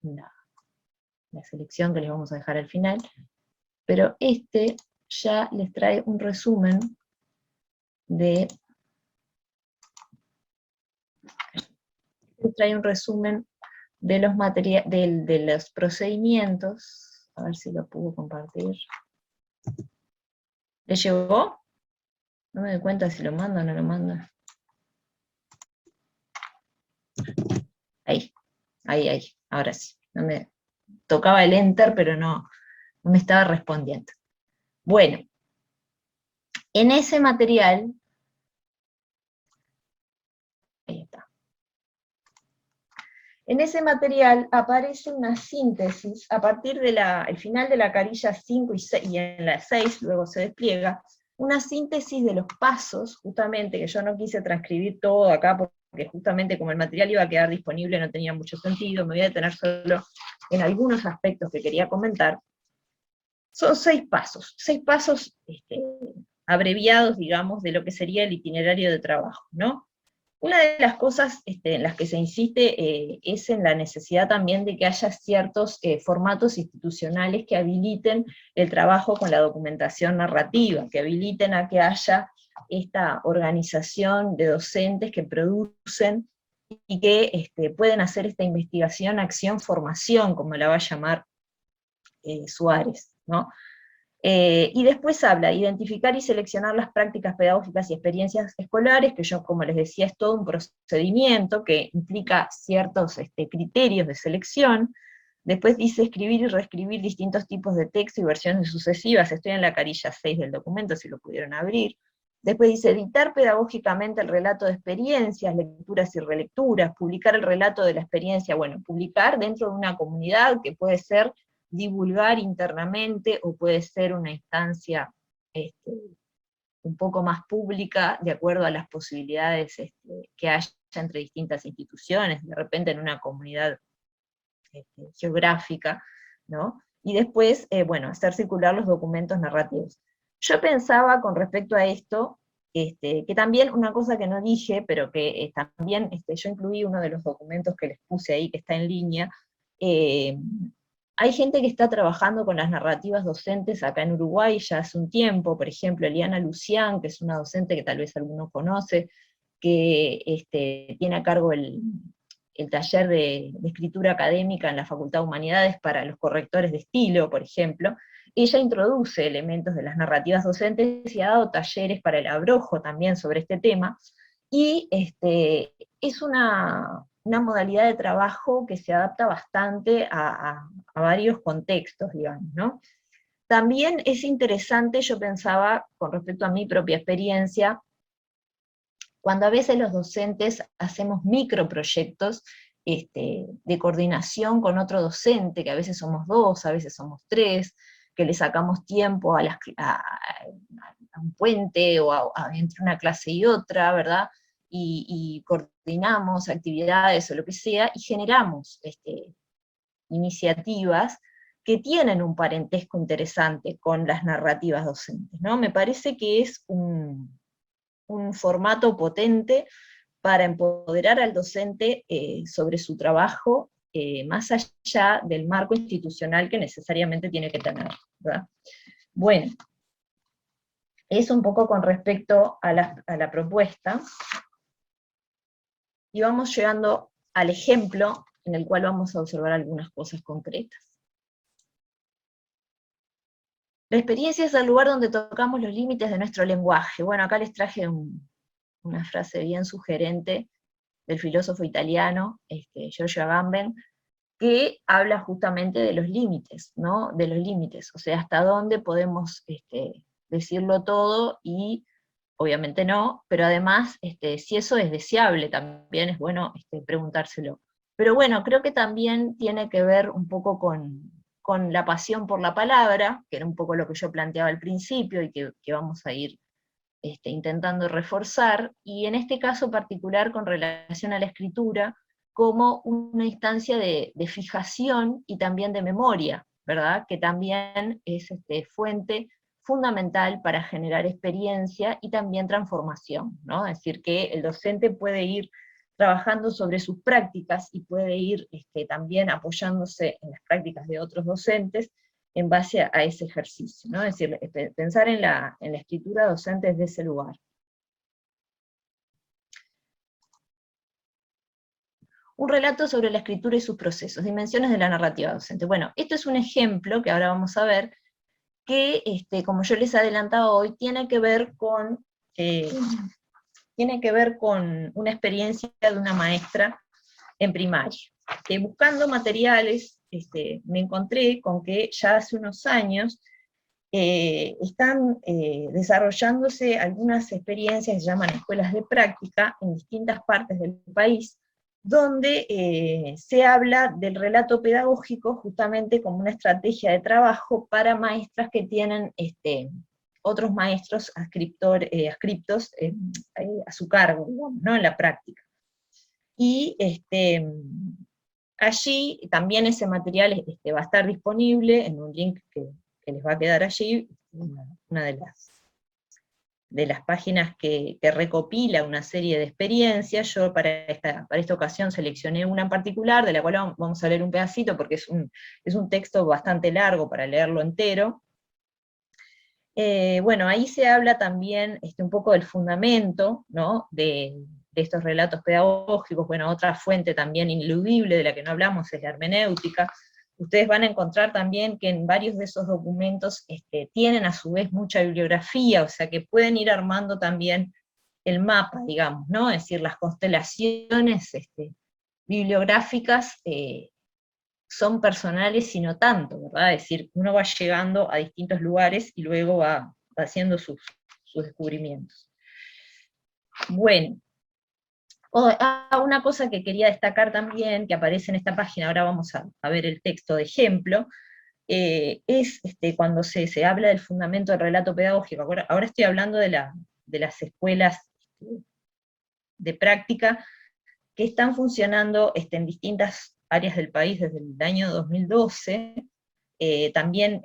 Speaker 2: la selección que les vamos a dejar al final, pero ya les trae un resumen de los procedimientos. A ver si lo puedo compartir. ¿Les llegó? No me doy cuenta si lo mando o no lo mando. Ahí, ahora sí. No me tocaba el enter, pero no me estaba respondiendo. Bueno, en ese material, ahí está. En ese material aparece una síntesis, a partir del final de la carilla 5 y en la 6, luego se despliega, una síntesis de los pasos, justamente, que yo no quise transcribir todo acá, porque justamente como el material iba a quedar disponible no tenía mucho sentido, me voy a detener solo en algunos aspectos que quería comentar. Son 6 pasos abreviados, digamos, de lo que sería el itinerario de trabajo, ¿no? Una de las cosas en las que se insiste es en la necesidad también de que haya ciertos formatos institucionales que habiliten el trabajo con la documentación narrativa, que habiliten a que haya esta organización de docentes que producen y que pueden hacer esta investigación, acción, formación, como la va a llamar Suárez, ¿no? Y después habla de identificar y seleccionar las prácticas pedagógicas y experiencias escolares, que yo, como les decía, es todo un procedimiento que implica ciertos criterios de selección. Después dice escribir y reescribir distintos tipos de texto y versiones sucesivas, estoy en la carilla 6 del documento, si lo pudieron abrir. Después dice editar pedagógicamente el relato de experiencias, lecturas y relecturas, publicar el relato de la experiencia, bueno, publicar dentro de una comunidad que puede ser divulgar internamente, o puede ser una instancia un poco más pública, de acuerdo a las posibilidades que haya entre distintas instituciones, de repente en una comunidad geográfica, ¿no? Y después, bueno, hacer circular los documentos narrativos. Yo pensaba con respecto a esto, que también una cosa que no dije, pero que también yo incluí uno de los documentos que les puse ahí, que está en línea. Hay gente que está trabajando con las narrativas docentes acá en Uruguay ya hace un tiempo, por ejemplo, Eliana Lucián, que es una docente que tal vez alguno conoce, que tiene a cargo el taller de escritura académica en la Facultad de Humanidades para los correctores de estilo, por ejemplo. Ella introduce elementos de las narrativas docentes y ha dado talleres para el abrojo también sobre este tema, y es una modalidad de trabajo que se adapta bastante a varios contextos, digamos, ¿no? También es interesante, yo pensaba, con respecto a mi propia experiencia, cuando a veces los docentes hacemos microproyectos de coordinación con otro docente, que a veces somos 2, a veces somos 3, que le sacamos tiempo a un puente, o entre una clase y otra, ¿verdad? Y coordinamos actividades o lo que sea, y generamos iniciativas que tienen un parentesco interesante con las narrativas docentes, ¿no? Me parece que es un formato potente para empoderar al docente sobre su trabajo, más allá del marco institucional que necesariamente tiene que tener, ¿verdad? Bueno, eso un poco con respecto a la propuesta, y vamos llegando al ejemplo en el cual vamos a observar algunas cosas concretas. La experiencia es el lugar donde tocamos los límites de nuestro lenguaje. Bueno, acá les traje una frase bien sugerente del filósofo italiano, Giorgio Agamben, que habla justamente de los límites, ¿no? De los límites, o sea, hasta dónde podemos decirlo todo, y obviamente no, pero además, si eso es deseable, también es bueno preguntárselo. Pero bueno, creo que también tiene que ver un poco con la pasión por la palabra, que era un poco lo que yo planteaba al principio, y que vamos a ir intentando reforzar, y en este caso particular con relación a la escritura, como una instancia de fijación y también de memoria, ¿verdad? Que también es fuente fundamental para generar experiencia y también transformación, ¿no? Es decir, que el docente puede ir trabajando sobre sus prácticas y puede ir también apoyándose en las prácticas de otros docentes en base a ese ejercicio, ¿no? Es decir, pensar en la escritura docente desde ese lugar. Un relato sobre la escritura y sus procesos, dimensiones de la narrativa docente. Bueno, esto es un ejemplo que ahora vamos a ver, que, como yo les adelantaba hoy, tiene que ver con tiene que ver con una experiencia de una maestra en primaria. Buscando materiales, me encontré con que ya hace unos años están desarrollándose algunas experiencias que se llaman escuelas de práctica en distintas partes del país, donde se habla del relato pedagógico justamente como una estrategia de trabajo para maestras que tienen otros maestros adscriptos a su cargo, digamos, ¿no? En la práctica. Y allí también ese material va a estar disponible en un link que les va a quedar allí, una de las páginas que recopila una serie de experiencias. Yo para esta ocasión seleccioné una en particular, de la cual vamos a leer un pedacito, porque es un texto bastante largo para leerlo entero. Bueno, ahí se habla también un poco del fundamento, ¿no? de estos relatos pedagógicos. Bueno, otra fuente también ineludible de la que no hablamos es la hermenéutica. Ustedes van a encontrar también que en varios de esos documentos tienen a su vez mucha bibliografía, o sea que pueden ir armando también el mapa, digamos, ¿no? Es decir, las constelaciones bibliográficas son personales y no tanto, ¿verdad? Es decir, uno va llegando a distintos lugares y luego va haciendo sus descubrimientos. Bueno, una cosa que quería destacar también, que aparece en esta página, ahora vamos a ver el texto de ejemplo, es cuando se habla del fundamento del relato pedagógico. Ahora estoy hablando de las escuelas de práctica que están funcionando en distintas áreas del país desde el año 2012. También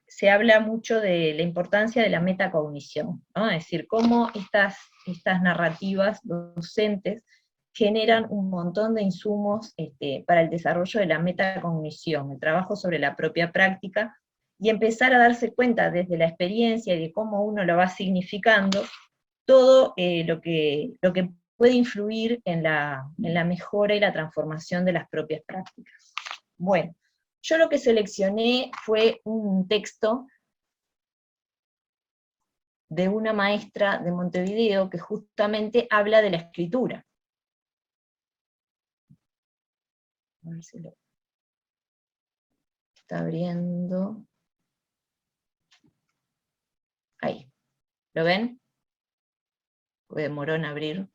Speaker 2: se habla mucho de la importancia de la metacognición, ¿no? Es decir, cómo estas narrativas docentes generan un montón de insumos para el desarrollo de la metacognición, el trabajo sobre la propia práctica, y empezar a darse cuenta desde la experiencia y de cómo uno lo va significando, todo lo que puede influir en la mejora y la transformación de las propias prácticas. Bueno, yo lo que seleccioné fue un texto de una maestra de Montevideo que justamente habla de la escritura. A ver si lo está abriendo. Ahí. ¿Lo ven? Porque demoró en abrir.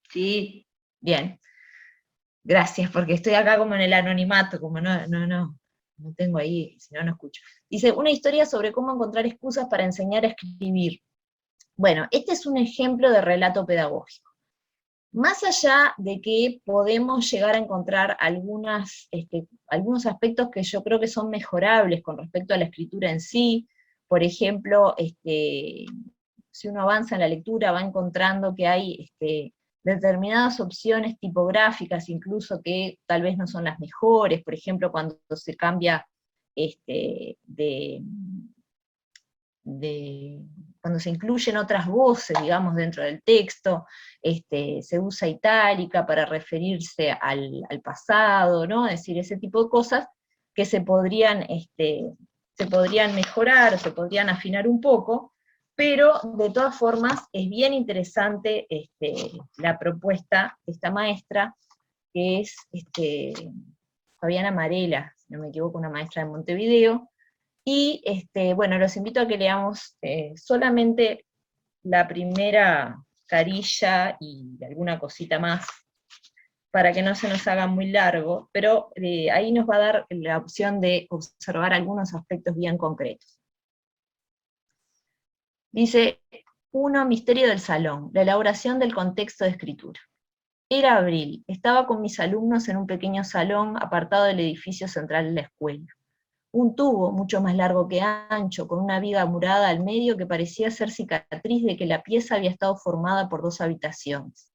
Speaker 1: Sí.
Speaker 2: Bien. Gracias, porque estoy acá como en el anonimato, como no tengo ahí, si no, no escucho. Dice, una historia sobre cómo encontrar excusas para enseñar a escribir. Bueno, este es un ejemplo de relato pedagógico. Más allá de que podemos llegar a encontrar algunos aspectos que yo creo que son mejorables con respecto a la escritura en sí, por ejemplo, si uno avanza en la lectura va encontrando que hay determinadas opciones tipográficas incluso que tal vez no son las mejores, por ejemplo cuando se cambia cuando se incluyen otras voces, digamos, dentro del texto, se usa itálica para referirse al pasado, ¿no? Es decir, ese tipo de cosas que se podrían mejorar, o se podrían afinar un poco, pero de todas formas es bien interesante la propuesta de esta maestra, que es Fabiana Marela, si no me equivoco, una maestra de Montevideo, y bueno, los invito a que leamos solamente la primera carilla y alguna cosita más, para que no se nos haga muy largo, pero ahí nos va a dar la opción de observar algunos aspectos bien concretos. Dice, 1. Misterio del salón, la elaboración del contexto de escritura. Era abril, estaba con mis alumnos en un pequeño salón apartado del edificio central de la escuela. Un tubo, mucho más largo que ancho, con una viga murada al medio que parecía ser cicatriz de que la pieza había estado formada por 2 habitaciones.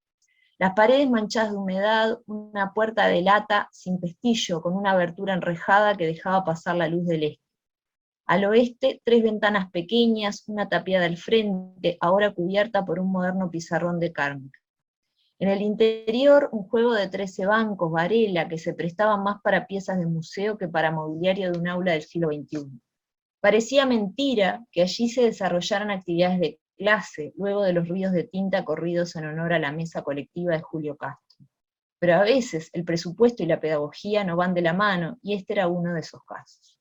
Speaker 2: Las paredes manchadas de humedad, una puerta de lata sin pestillo, con una abertura enrejada que dejaba pasar la luz del este. Al oeste, 3 ventanas pequeñas, una tapiada al frente, ahora cubierta por un moderno pizarrón de cárnica. En el interior, un juego de 13 bancos, Varela, que se prestaban más para piezas de museo que para mobiliario de un aula del siglo XXI. Parecía mentira que allí se desarrollaran actividades de clase, luego de los ruidos de tinta corridos en honor a la mesa colectiva de Julio Castro. Pero a veces el presupuesto y la pedagogía no van de la mano, y este era uno de esos casos.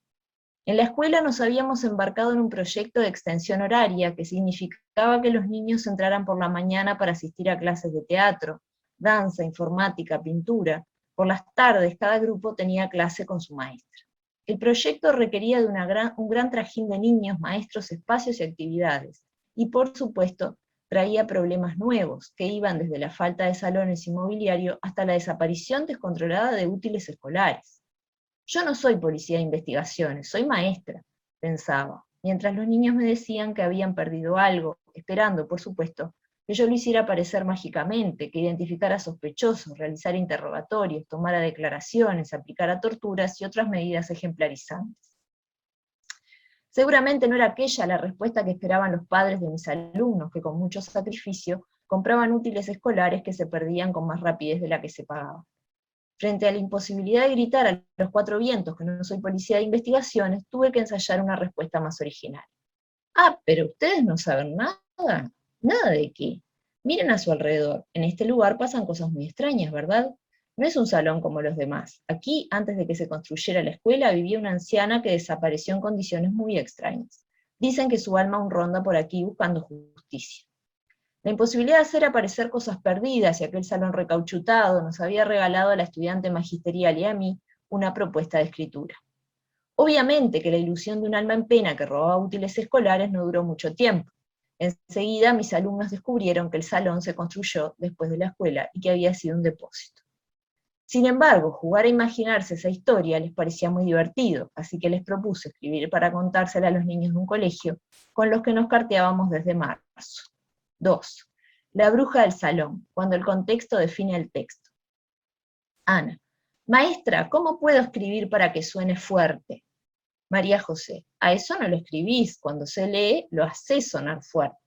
Speaker 2: En la escuela nos habíamos embarcado en un proyecto de extensión horaria que significaba que los niños entraran por la mañana para asistir a clases de teatro, danza, informática, pintura. Por las tardes cada grupo tenía clase con su maestra. El proyecto requería de un gran trajín de niños, maestros, espacios y actividades, y por supuesto traía problemas nuevos, que iban desde la falta de salones y mobiliario hasta la desaparición descontrolada de útiles escolares. Yo no soy policía de investigaciones, soy maestra, pensaba, mientras los niños me decían que habían perdido algo, esperando, por supuesto, que yo lo hiciera aparecer mágicamente, que identificara sospechosos, realizara interrogatorios, tomara declaraciones, aplicara torturas y otras medidas ejemplarizantes. Seguramente no era aquella la respuesta que esperaban los padres de mis alumnos, que con mucho sacrificio compraban útiles escolares que se perdían con más rapidez de la que se pagaba. Frente a la imposibilidad de gritar a los cuatro vientos que no soy policía de investigaciones, tuve que ensayar una respuesta más original. Ah, pero ustedes no saben nada. ¿Nada de qué? Miren a su alrededor. En este lugar pasan cosas muy extrañas, ¿verdad? No es un salón como los demás. Aquí, antes de que se construyera la escuela, vivía una anciana que desapareció en condiciones muy extrañas. Dicen que su alma aún ronda por aquí buscando justicia. La imposibilidad de hacer aparecer cosas perdidas y aquel salón recauchutado nos había regalado a la estudiante magisterial y a mí una propuesta de escritura. Obviamente que la ilusión de un alma en pena que robaba útiles escolares no duró mucho tiempo. Enseguida mis alumnos descubrieron que el salón se construyó después de la escuela y que había sido un depósito. Sin embargo, jugar a imaginarse esa historia les parecía muy divertido, así que les propuse escribir para contársela a los niños de un colegio con los que nos carteábamos desde marzo. 2. La bruja del salón, cuando el contexto define el texto. Ana: maestra, ¿cómo puedo escribir para que suene fuerte? María José: a eso no lo escribís, cuando se lee lo hacés sonar fuerte.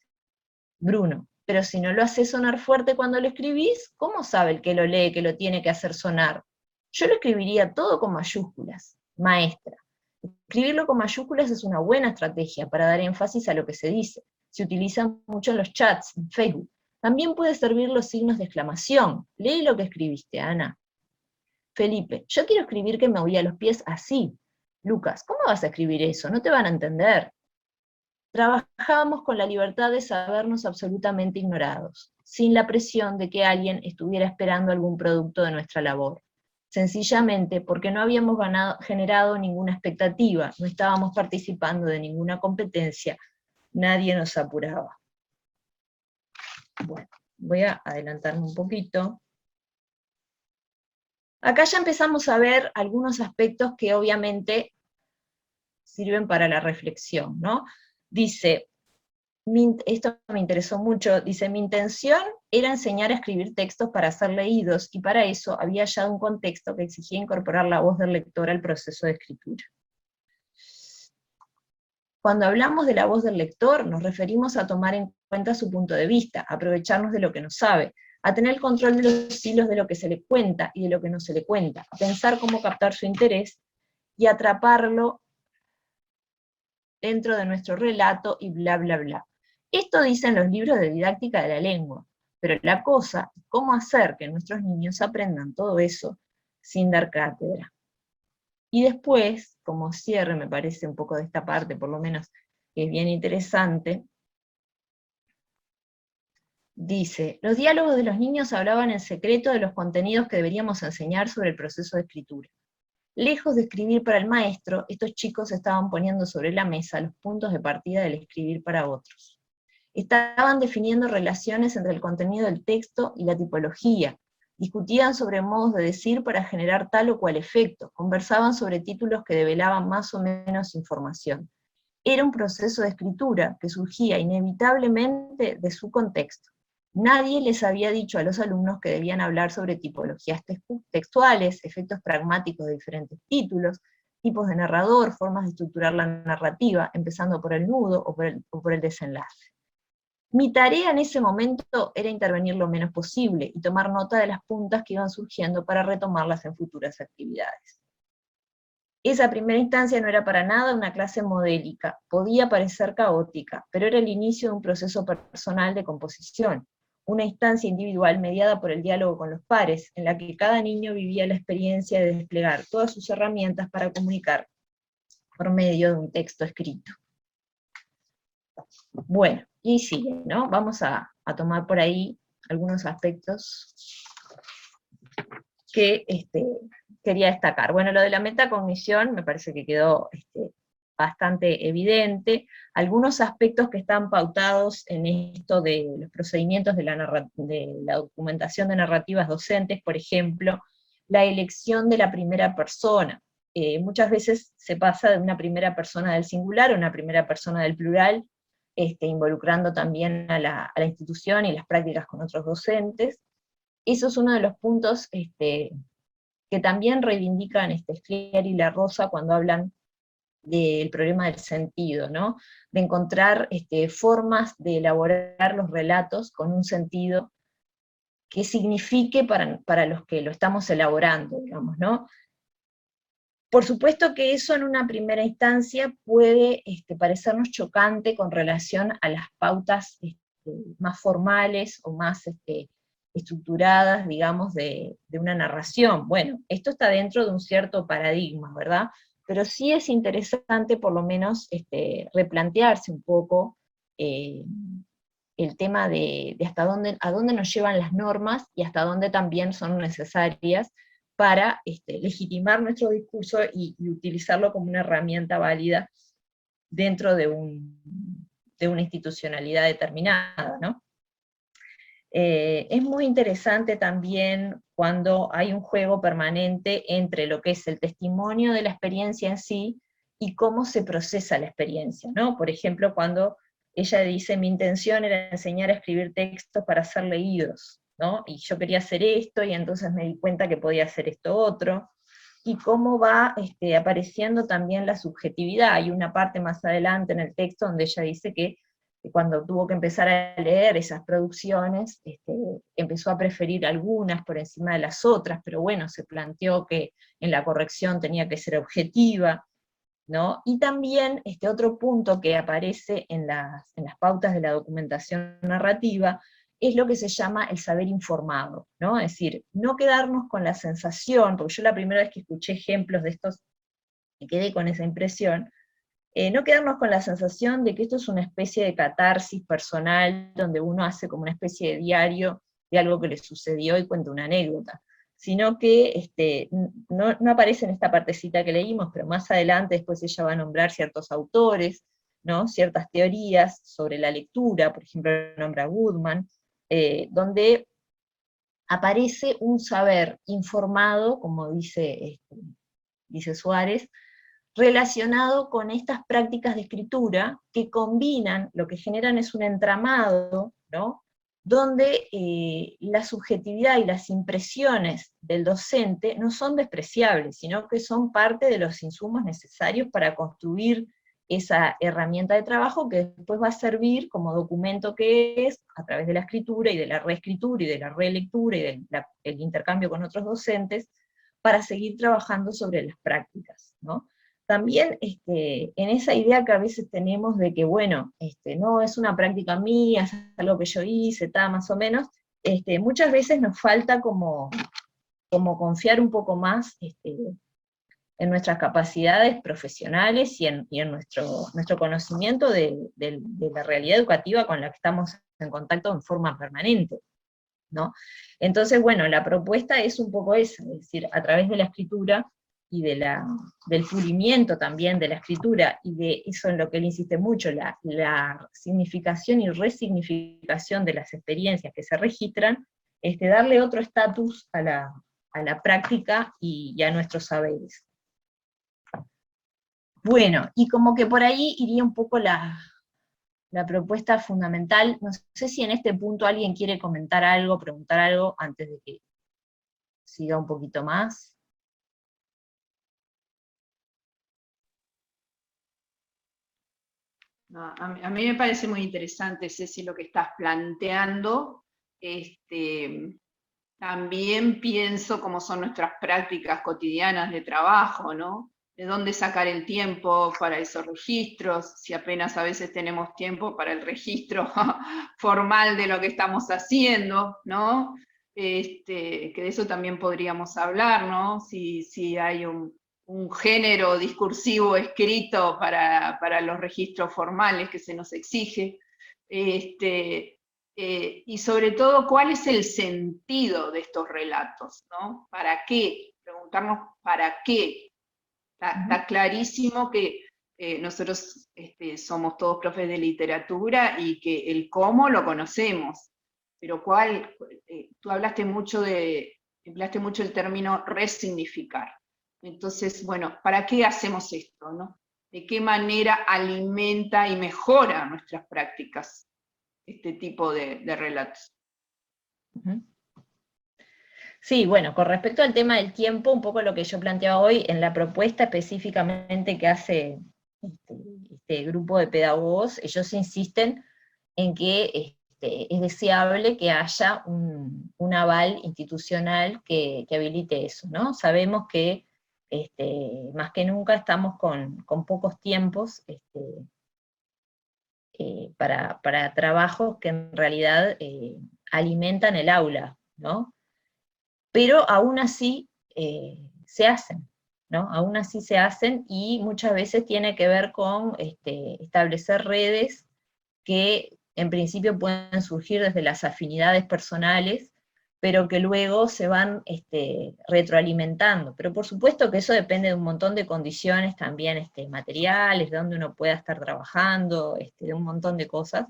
Speaker 2: Bruno: pero si no lo hacés sonar fuerte cuando lo escribís, ¿cómo sabe el que lo lee que lo tiene que hacer sonar? Yo lo escribiría todo con mayúsculas. Maestra: escribirlo con mayúsculas es una buena estrategia para dar énfasis a lo que se dice. Se utilizan mucho en los chats, en Facebook. También puede servir los signos de exclamación. Lee lo que escribiste, Ana. Felipe: yo quiero escribir que me oía los pies así. Lucas: ¿cómo vas a escribir eso? No te van a entender. Trabajábamos con la libertad de sabernos absolutamente ignorados, sin la presión de que alguien estuviera esperando algún producto de nuestra labor. Sencillamente porque no habíamos generado ninguna expectativa, no estábamos participando de ninguna competencia, nadie nos apuraba. Bueno, voy a adelantarme un poquito. Acá ya empezamos a ver algunos aspectos que obviamente sirven para la reflexión, ¿no? Dice, esto me interesó mucho, dice: mi intención era enseñar a escribir textos para ser leídos, y para eso había hallado un contexto que exigía incorporar la voz del lector al proceso de escritura. Cuando hablamos de la voz del lector, nos referimos a tomar en cuenta su punto de vista, a aprovecharnos de lo que no sabe, a tener el control de los hilos de lo que se le cuenta y de lo que no se le cuenta, a pensar cómo captar su interés y atraparlo dentro de nuestro relato y bla, bla, bla. Esto dicen los libros de didáctica de la lengua, pero la cosa es cómo hacer que nuestros niños aprendan todo eso sin dar cátedra. Y después, como cierre, me parece un poco de esta parte, por lo menos, que es bien interesante, dice: los diálogos de los niños hablaban en secreto de los contenidos que deberíamos enseñar sobre el proceso de escritura. Lejos de escribir para el maestro, estos chicos estaban poniendo sobre la mesa los puntos de partida del escribir para otros. Estaban definiendo relaciones entre el contenido del texto y la tipología, discutían sobre modos de decir para generar tal o cual efecto, conversaban sobre títulos que develaban más o menos información. Era un proceso de escritura que surgía inevitablemente de su contexto. Nadie les había dicho a los alumnos que debían hablar sobre tipologías textuales, efectos pragmáticos de diferentes títulos, tipos de narrador, formas de estructurar la narrativa, empezando por el nudo o por el desenlace. Mi tarea en ese momento era intervenir lo menos posible y tomar nota de las puntas que iban surgiendo para retomarlas en futuras actividades. Esa primera instancia no era para nada una clase modélica, podía parecer caótica, pero era el inicio de un proceso personal de composición, una instancia individual mediada por el diálogo con los pares, en la que cada niño vivía la experiencia de desplegar todas sus herramientas para comunicar por medio de un texto escrito. Bueno, y sigue, ¿no? Vamos a tomar por ahí algunos aspectos que quería destacar. Bueno, lo de la metacognición me parece que quedó bastante evidente. Algunos aspectos que están pautados en esto de los procedimientos de la documentación de narrativas docentes, por ejemplo, la elección de la primera persona. Muchas veces se pasa de una primera persona del singular a una primera persona del plural, involucrando también a la institución y las prácticas con otros docentes. Eso es uno de los puntos que también reivindican Sgliari y La Rosa cuando hablan del problema del sentido, ¿no? De encontrar formas de elaborar los relatos con un sentido que signifique para los que lo estamos elaborando, digamos, ¿no? Por supuesto que eso en una primera instancia puede parecernos chocante con relación a las pautas más formales o más estructuradas, digamos, de una narración. Bueno, esto está dentro de un cierto paradigma, ¿verdad? Pero sí es interesante por lo menos replantearse un poco el tema de a dónde nos llevan las normas y hasta dónde también son necesarias para legitimar nuestro discurso y utilizarlo como una herramienta válida dentro de una institucionalidad determinada, ¿no? Es muy interesante también cuando hay un juego permanente entre lo que es el testimonio de la experiencia en sí y cómo se procesa la experiencia, ¿no? Por ejemplo, cuando ella dice, mi intención era enseñar a escribir textos para ser leídos, ¿no? Y yo quería hacer esto, y entonces me di cuenta que podía hacer esto otro, y cómo va apareciendo también la subjetividad. Hay una parte más adelante en el texto donde ella dice que cuando tuvo que empezar a leer esas producciones, empezó a preferir algunas por encima de las otras, pero bueno, se planteó que en la corrección tenía que ser objetiva, ¿no? Y también otro punto que aparece en las pautas de la documentación narrativa es lo que se llama el saber informado, ¿no? Es decir, no quedarnos con la sensación, porque yo la primera vez que escuché ejemplos de estos, me quedé con esa impresión, no quedarnos con la sensación de que esto es una especie de catarsis personal, donde uno hace como una especie de diario de algo que le sucedió y cuenta una anécdota, sino que no aparece en esta partecita que leímos, pero más adelante después ella va a nombrar ciertos autores, ¿no? Ciertas teorías sobre la lectura, por ejemplo nombra Goodman, donde aparece un saber informado, como dice Suárez, relacionado con estas prácticas de escritura que combinan, lo que generan es un entramado, ¿no? Donde la subjetividad y las impresiones del docente no son despreciables, sino que son parte de los insumos necesarios para construir esa herramienta de trabajo que después va a servir como documento que es, a través de la escritura y de la reescritura y de la relectura y del intercambio con otros docentes, para seguir trabajando sobre las prácticas, ¿no? También en esa idea que a veces tenemos de que, bueno, no es una práctica mía, es algo que yo hice, más o menos, muchas veces nos falta como confiar un poco más en nuestras capacidades profesionales y en nuestro conocimiento de la realidad educativa con la que estamos en contacto en forma permanente, ¿no? Entonces, bueno, la propuesta es un poco esa, es decir, a través de la escritura y del pulimiento también de la escritura, y de eso en lo que él insiste mucho, la significación y resignificación de las experiencias que se registran, darle otro estatus a la práctica y a nuestros saberes. Bueno, y como que por ahí iría un poco la propuesta fundamental. No sé si en este punto alguien quiere comentar algo, preguntar algo, antes de que siga un poquito más.
Speaker 3: No, a mí me parece muy interesante, Ceci, lo que estás planteando. También pienso cómo son nuestras prácticas cotidianas de trabajo, ¿no? de dónde sacar el tiempo para esos registros, si apenas a veces tenemos tiempo para el registro formal de lo que estamos haciendo, ¿no? Que de eso también podríamos hablar, ¿no? Si hay un género discursivo escrito para los registros formales que se nos exige, y sobre todo, ¿cuál es el sentido de estos relatos? ¿No? ¿Para qué? Preguntarnos ¿para qué? Está clarísimo que nosotros somos todos profes de literatura y que el cómo lo conocemos, pero tú empleaste mucho el término resignificar. Entonces, bueno, ¿para qué hacemos esto, no? ¿De qué manera alimenta y mejora nuestras prácticas este tipo de relatos?
Speaker 2: Sí, bueno, con respecto al tema del tiempo, un poco lo que yo planteaba hoy, en la propuesta específicamente que hace este grupo de pedagogos, ellos insisten en que es deseable que haya un aval institucional que habilite eso, ¿no? Sabemos que más que nunca estamos con pocos tiempos para trabajos que en realidad alimentan el aula, ¿no? Pero aún así se hacen, ¿no? Aún así se hacen, y muchas veces tiene que ver con establecer redes que en principio pueden surgir desde las afinidades personales, pero que luego se van retroalimentando. Pero por supuesto que eso depende de un montón de condiciones también materiales, de donde uno pueda estar trabajando, de un montón de cosas,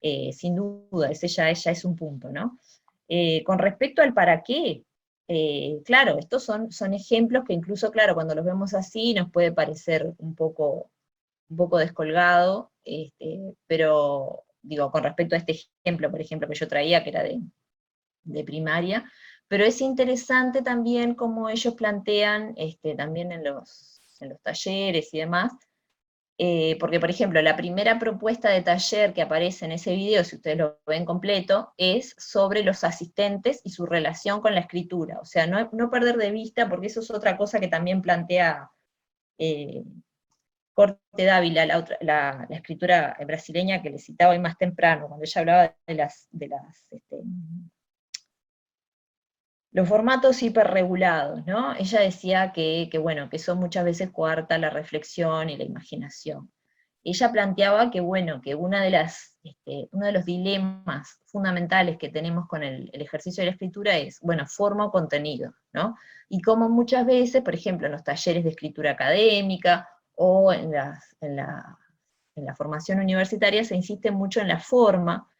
Speaker 2: sin duda, ese ya es un punto, ¿no? Con respecto al para qué, claro, estos son ejemplos que incluso, claro, cuando los vemos así nos puede parecer un poco descolgado, pero digo, con respecto a este ejemplo, por ejemplo, que yo traía, que era de primaria, pero es interesante también cómo ellos plantean, también en los talleres y demás, porque, por ejemplo, la primera propuesta de taller que aparece en ese video, si ustedes lo ven completo, es sobre los asistentes y su relación con la escritura. O sea, no perder de vista, porque eso es otra cosa que también plantea Corte Dávila, la escritura brasileña que le citaba hoy más temprano, cuando ella hablaba de los formatos hiperregulados, ¿no? Ella decía que bueno, que eso muchas veces coarta la reflexión y la imaginación. Ella planteaba que, bueno, que uno de los dilemas fundamentales que tenemos con el ejercicio de la escritura es, bueno, forma o contenido, ¿no? Y como muchas veces, por ejemplo, en los talleres de escritura académica, o en la formación universitaria se insiste mucho en la forma,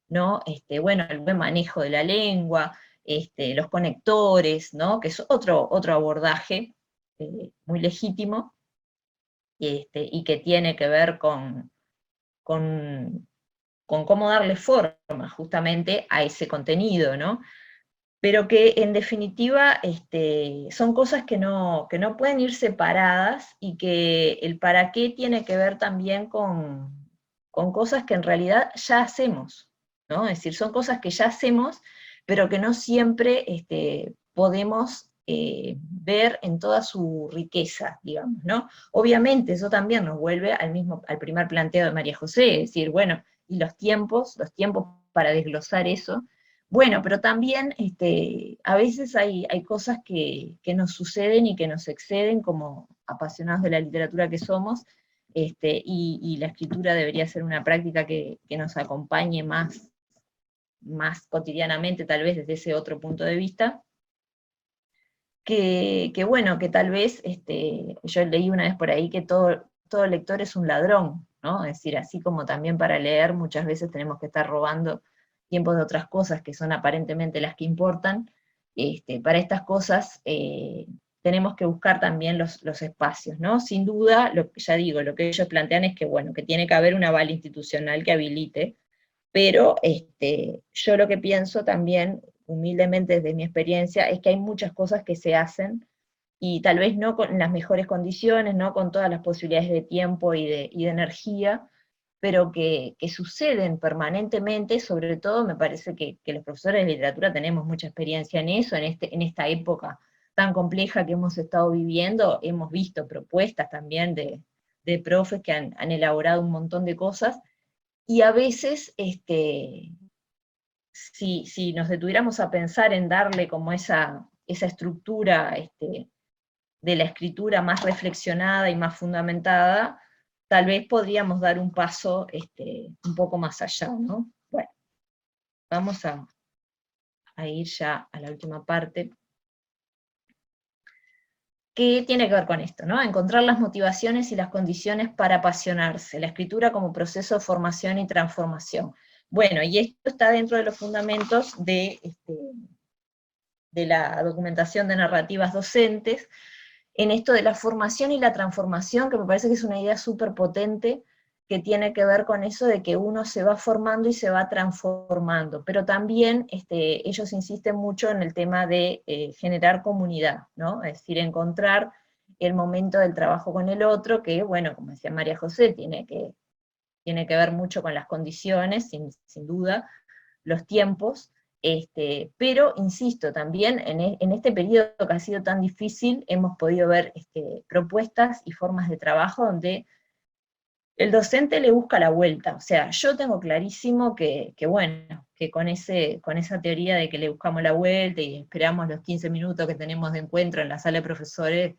Speaker 2: ¿no? Bueno, el buen manejo de la lengua, los conectores, ¿no? Que es otro abordaje muy legítimo, y que tiene que ver con cómo darle forma justamente a ese contenido, ¿no? Pero que en definitiva son cosas que no pueden ir separadas, y que el para qué tiene que ver también con cosas que en realidad ya hacemos, ¿no? Es decir, son cosas que ya hacemos, pero que no siempre podemos ver en toda su riqueza, digamos, ¿no? Obviamente eso también nos vuelve al primer planteo de María José, es decir, bueno, y los tiempos para desglosar eso. Bueno, pero también a veces hay cosas que nos suceden y que nos exceden como apasionados de la literatura que somos, y la escritura debería ser una práctica que nos acompañe más cotidianamente, tal vez desde ese otro punto de vista, que bueno, que tal vez, yo leí una vez por ahí que todo lector es un ladrón, ¿no? Es decir, así como también para leer muchas veces tenemos que estar robando tiempos de otras cosas que son aparentemente las que importan, para estas cosas tenemos que buscar también los espacios, ¿no? Sin duda, ya digo, lo que ellos plantean es que, bueno, que tiene que haber un aval institucional que habilite, pero yo lo que pienso también, humildemente desde mi experiencia, es que hay muchas cosas que se hacen, y tal vez no con las mejores condiciones, no con todas las posibilidades de tiempo y de energía, pero que suceden permanentemente. Sobre todo me parece que los profesores de literatura tenemos mucha experiencia en eso, en esta época tan compleja que hemos estado viviendo, hemos visto propuestas también de profes que han elaborado un montón de cosas, y a veces, si nos detuviéramos a pensar en darle como esa estructura de la escritura más reflexionada y más fundamentada, tal vez podríamos dar un paso un poco más allá, ¿no? Bueno, vamos a ir ya a la última parte, que tiene que ver con esto, ¿no? Encontrar las motivaciones y las condiciones para apasionarse, la escritura como proceso de formación y transformación. Bueno, y esto está dentro de los fundamentos de la documentación de narrativas docentes, en esto de la formación y la transformación, que me parece que es una idea súper potente, que tiene que ver con eso de que uno se va formando y se va transformando, pero también ellos insisten mucho en el tema de generar comunidad, ¿no? Es decir, encontrar el momento del trabajo con el otro, que, bueno, como decía María José, tiene que ver mucho con las condiciones, sin duda, los tiempos, pero, insisto, también en este periodo que ha sido tan difícil, hemos podido ver propuestas y formas de trabajo donde el docente le busca la vuelta. O sea, yo tengo clarísimo que bueno, que con esa teoría de que le buscamos la vuelta y esperamos los 15 minutos que tenemos de encuentro en la sala de profesores,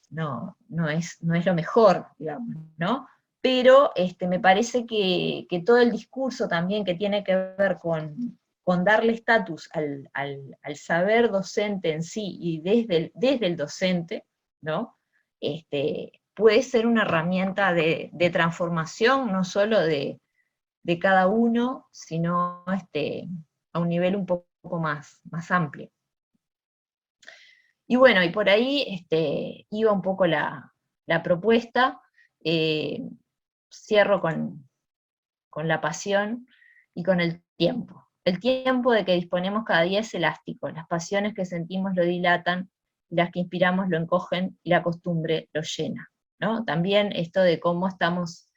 Speaker 2: no es lo mejor, digamos, ¿no? Pero me parece que todo el discurso también que tiene que ver con darle estatus al saber docente en sí, y desde el docente, ¿no? Puede ser una herramienta de transformación, no solo de cada uno, sino a un nivel un poco más amplio. Y bueno, y por ahí iba un poco la propuesta. Cierro con la pasión y con el tiempo. El tiempo de que disponemos cada día es elástico, las pasiones que sentimos lo dilatan, las que inspiramos lo encogen, y la costumbre lo llena, ¿no? También esto de cómo estamos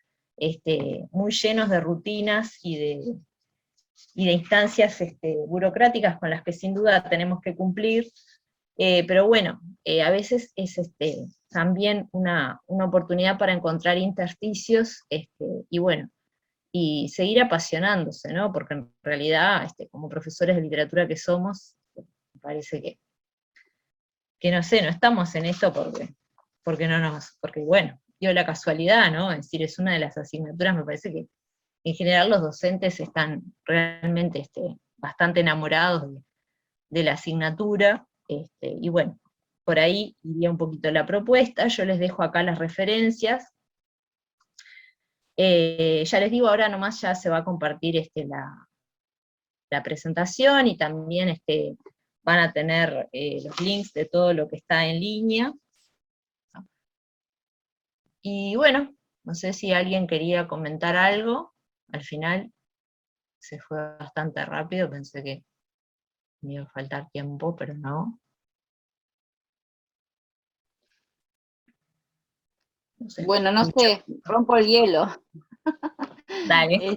Speaker 2: muy llenos de rutinas y de instancias burocráticas con las que sin duda tenemos que cumplir, pero bueno, a veces es también una oportunidad para encontrar intersticios, y bueno, y seguir apasionándose, ¿no? Porque en realidad, como profesores de literatura que somos, me parece que no sé, no estamos en esto porque bueno, dio la casualidad, ¿no? Es decir, es una de las asignaturas, me parece que en general los docentes están realmente bastante enamorados de la asignatura, y bueno, por ahí iría un poquito la propuesta. Yo les dejo acá las referencias. Ya les digo, ahora nomás ya se va a compartir la presentación, y también van a tener los links de todo lo que está en línea. Y bueno, no sé si alguien quería comentar algo. Al final se fue bastante rápido, pensé que me iba a faltar tiempo, pero no. No sé.
Speaker 6: Bueno, no sé, rompo el hielo.
Speaker 2: Dale.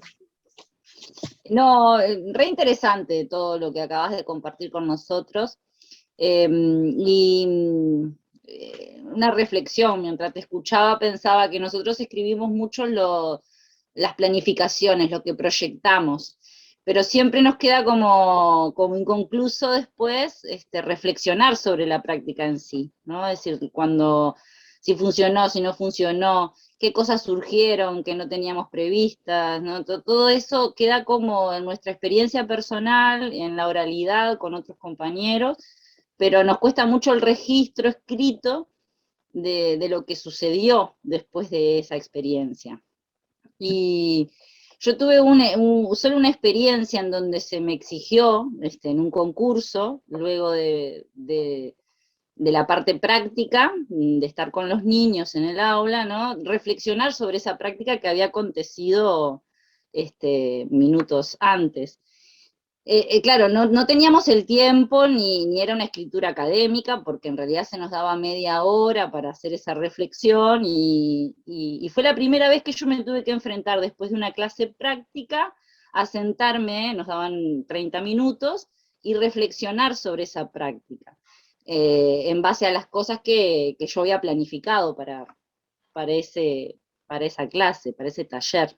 Speaker 6: No, re interesante todo lo que acabas de compartir con nosotros. Una reflexión, mientras te escuchaba pensaba que nosotros escribimos mucho las planificaciones, lo que proyectamos, pero siempre nos queda como inconcluso después reflexionar sobre la práctica en sí, ¿no? Es decir, si funcionó, si no funcionó, qué cosas surgieron que no teníamos previstas, ¿no? Todo eso queda como en nuestra experiencia personal, en la oralidad con otros compañeros, pero nos cuesta mucho el registro escrito de lo que sucedió después de esa experiencia. Y yo tuve solo una experiencia en donde se me exigió, en un concurso, luego de la parte práctica, de estar con los niños en el aula, ¿no? Reflexionar sobre esa práctica que había acontecido minutos antes. Claro, no teníamos el tiempo, ni era una escritura académica, porque en realidad se nos daba media hora para hacer esa reflexión, y fue la primera vez que yo me tuve que enfrentar, después de una clase práctica, a sentarme, nos daban 30 minutos, y reflexionar sobre esa práctica. en base a las cosas que yo había planificado para esa clase, para ese taller.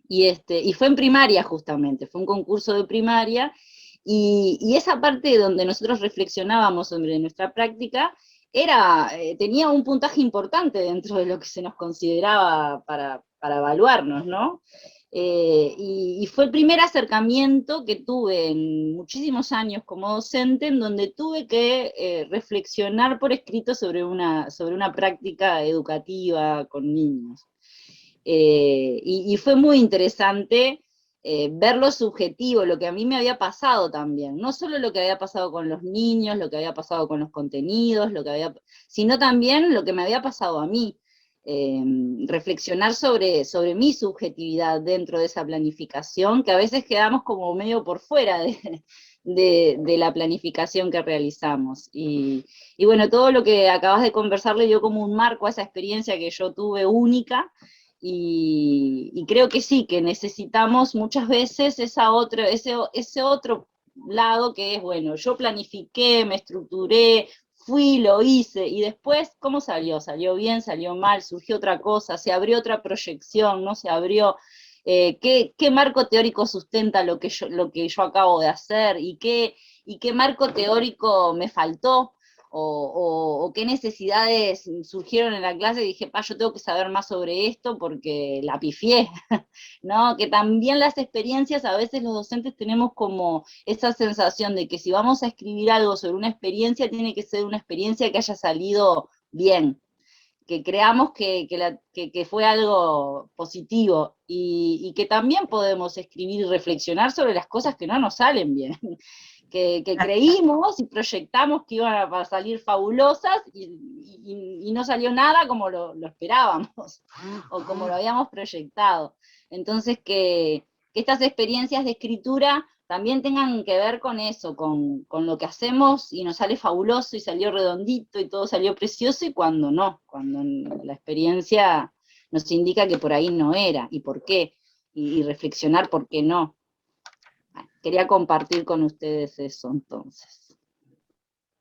Speaker 6: Y fue en primaria justamente, fue un concurso de primaria, y esa parte donde nosotros reflexionábamos sobre nuestra práctica tenía un puntaje importante dentro de lo que se nos consideraba para evaluarnos, ¿no? Y fue el primer acercamiento que tuve en muchísimos años como docente, en donde tuve que reflexionar por escrito sobre una práctica educativa con niños. Y fue muy interesante ver lo subjetivo, lo que a mí me había pasado también, no solo lo que había pasado con los niños, lo que había pasado con los contenidos, sino también lo que me había pasado a mí. Reflexionar sobre mi subjetividad dentro de esa planificación, que a veces quedamos como medio por fuera de la planificación que realizamos. Y bueno, todo lo que acabas de conversar le dio como un marco a esa experiencia que yo tuve única, y creo que sí, que necesitamos muchas veces ese otro lado que es, bueno, yo planifiqué, me estructuré, fui, lo hice, y después, ¿cómo salió? ¿Salió bien? ¿Salió mal? ¿Surgió otra cosa? ¿Se abrió otra proyección? ¿No se abrió? ¿Qué marco teórico sustenta lo que yo acabo de hacer? ¿Y qué marco teórico me faltó? ¿O qué necesidades surgieron en la clase? Y dije, yo tengo que saber más sobre esto porque la pifié, ¿no? Que también las experiencias, a veces los docentes tenemos como esa sensación de que si vamos a escribir algo sobre una experiencia, tiene que ser una experiencia que haya salido bien, que creamos que fue algo positivo, y que también podemos escribir y reflexionar sobre las cosas que no nos salen bien, que creímos y proyectamos que iban a salir fabulosas, y no salió nada como lo esperábamos, o como lo habíamos proyectado. Entonces que estas experiencias de escritura también tengan que ver con eso, con lo que hacemos y nos sale fabuloso y salió redondito y todo salió precioso, y cuando no, cuando la experiencia nos indica que por ahí no era, y por qué, y reflexionar por qué no. Quería compartir con ustedes eso entonces.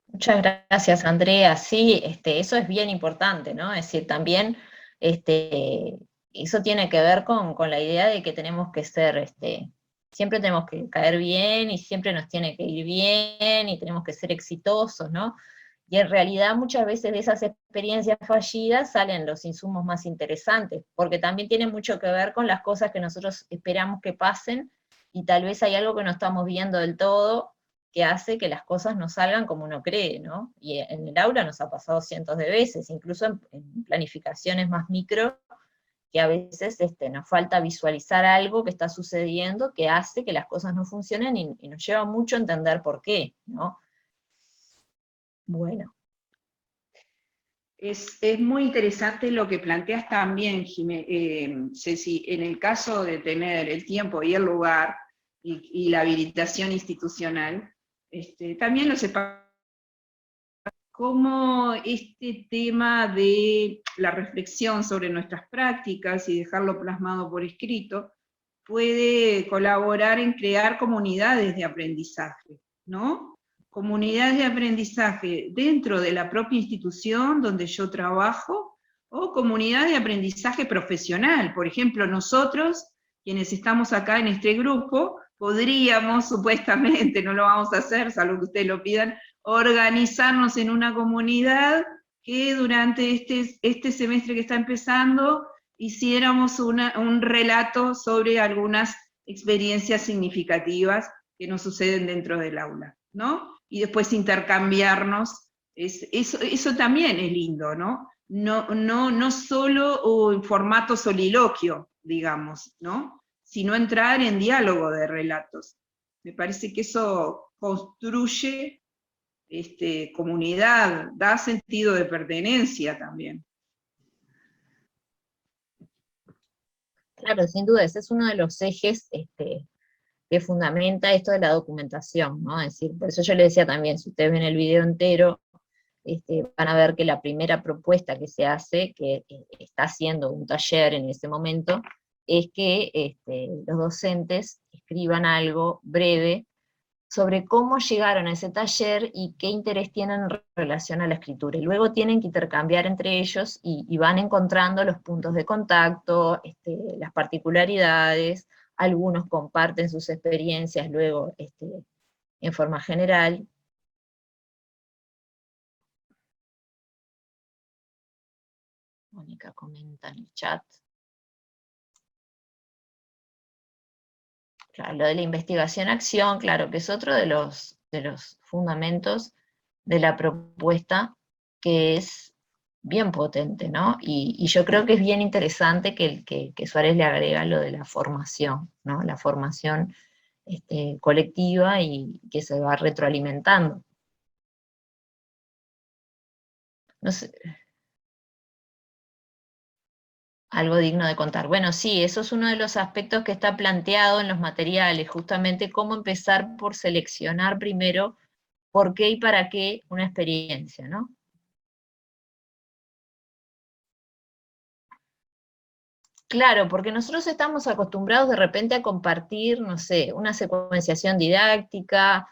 Speaker 2: Muchas gracias, Andrea. Sí, eso es bien importante, ¿no? Es decir, también eso tiene que ver con la idea de que tenemos que ser, siempre tenemos que caer bien, y siempre nos tiene que ir bien, y tenemos que ser exitosos, ¿no? Y en realidad muchas veces de esas experiencias fallidas salen los insumos más interesantes, porque también tiene mucho que ver con las cosas que nosotros esperamos que pasen, y tal vez hay algo que no estamos viendo del todo, que hace que las cosas no salgan como uno cree, ¿no? Y en el aula nos ha pasado cientos de veces, incluso en planificaciones más micro, que a veces nos falta visualizar algo que está sucediendo que hace que las cosas no funcionen, y nos lleva mucho a entender por qué, ¿no? Bueno.
Speaker 3: Es muy interesante lo que planteas también, Ceci, en el caso de tener el tiempo y el lugar y la habilitación institucional, también lo sepa cómo este tema de la reflexión sobre nuestras prácticas y dejarlo plasmado por escrito puede colaborar en crear comunidades de aprendizaje, ¿no? Comunidades de aprendizaje dentro de la propia institución donde yo trabajo, o comunidad de aprendizaje profesional. Por ejemplo, nosotros, quienes estamos acá en este grupo, podríamos, supuestamente, no lo vamos a hacer, salvo que ustedes lo pidan, organizarnos en una comunidad que durante este semestre que está empezando hiciéramos un relato sobre algunas experiencias significativas que nos suceden dentro del aula, ¿no? Y después intercambiarnos, eso también es lindo, ¿no? No solo en formato soliloquio, digamos, ¿no? Sino entrar en diálogo de relatos. Me parece que eso construye comunidad, da sentido de pertenencia también.
Speaker 2: Claro, sin duda, ese es uno de los ejes que fundamenta esto de la documentación, ¿no? Es decir, por eso yo le decía también, si ustedes ven el video entero, van a ver que la primera propuesta que se hace, que está haciendo un taller en ese momento, es que los docentes escriban algo breve sobre cómo llegaron a ese taller y qué interés tienen en relación a la escritura. Y luego tienen que intercambiar entre ellos y van encontrando los puntos de contacto, las particularidades, algunos comparten sus experiencias luego en forma general. Mónica comenta en el chat. Claro, lo de la investigación-acción, claro, que es otro de los fundamentos de la propuesta, que es bien potente, ¿no? Y yo creo que es bien interesante que Suárez le agrega lo de la formación, ¿no? La formación colectiva y que se va retroalimentando. No sé. Algo digno de contar. Bueno, sí, eso es uno de los aspectos que está planteado en los materiales, justamente cómo empezar por seleccionar primero por qué y para qué una experiencia, ¿no? Claro, porque nosotros estamos acostumbrados de repente a compartir, no sé, una secuenciación didáctica,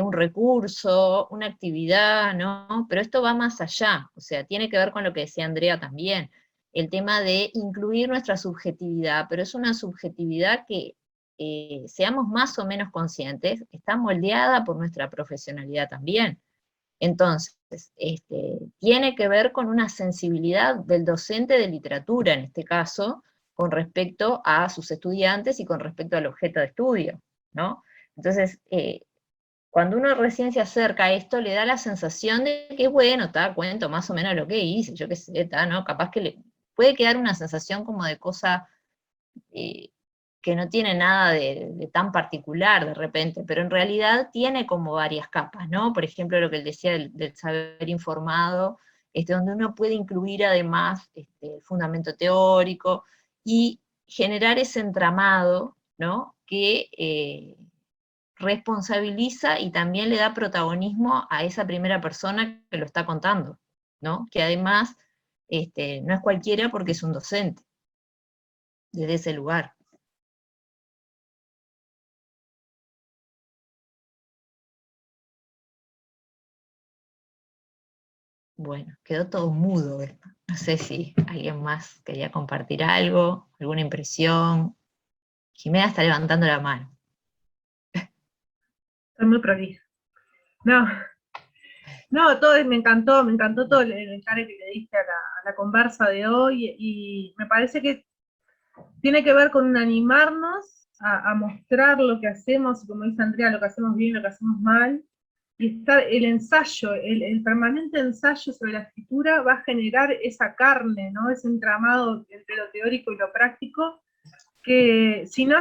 Speaker 2: un recurso, una actividad, ¿no? Pero esto va más allá, o sea, tiene que ver con lo que decía Andrea también, el tema de incluir nuestra subjetividad, pero es una subjetividad que, seamos más o menos conscientes, está moldeada por nuestra profesionalidad también. Entonces, tiene que ver con una sensibilidad del docente de literatura, en este caso, con respecto a sus estudiantes y con respecto al objeto de estudio, ¿no? Entonces, cuando uno recién se acerca a esto, le da la sensación de que, bueno, cuento más o menos lo que hice, yo qué sé, ¿no? Capaz que le puede quedar una sensación como de cosa que no tiene nada de tan particular de repente, pero en realidad tiene como varias capas, ¿no? Por ejemplo, lo que él decía del saber informado, donde uno puede incluir además el fundamento teórico y generar ese entramado, ¿no? Que responsabiliza y también le da protagonismo a esa primera persona que lo está contando, ¿no? Que además no es cualquiera porque es un docente, desde ese lugar. Bueno, quedó todo mudo esto. No sé si alguien más quería compartir algo, alguna impresión. Jimena está levantando la mano.
Speaker 4: Estoy muy prolija. No, me encantó todo el encare que le diste a la conversa de hoy, y me parece que tiene que ver con un animarnos a mostrar lo que hacemos, como dice Andrea, lo que hacemos bien, lo que hacemos mal, y estar el ensayo, el permanente ensayo sobre la escritura va a generar esa carne, ¿no? Ese entramado entre lo teórico y lo práctico, que si no,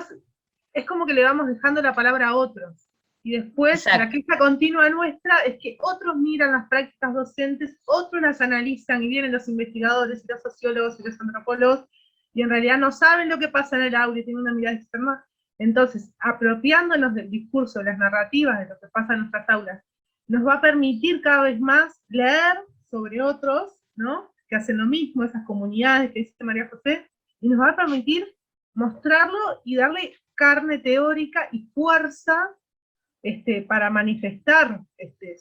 Speaker 4: es como que le vamos dejando la palabra a otros. Y después,
Speaker 2: Exacto.
Speaker 4: la queja continua nuestra es que otros miran las prácticas docentes, otros las analizan, y vienen los investigadores, y los sociólogos, y los antropólogos, y en realidad no saben lo que pasa en el aula, y tienen una mirada externa. Entonces, apropiándonos del discurso, de las narrativas, de lo que pasa en nuestras aulas, nos va a permitir cada vez más leer sobre otros, ¿no? Que hacen lo mismo, esas comunidades que dice María José, y nos va a permitir mostrarlo y darle carne teórica y fuerza para manifestar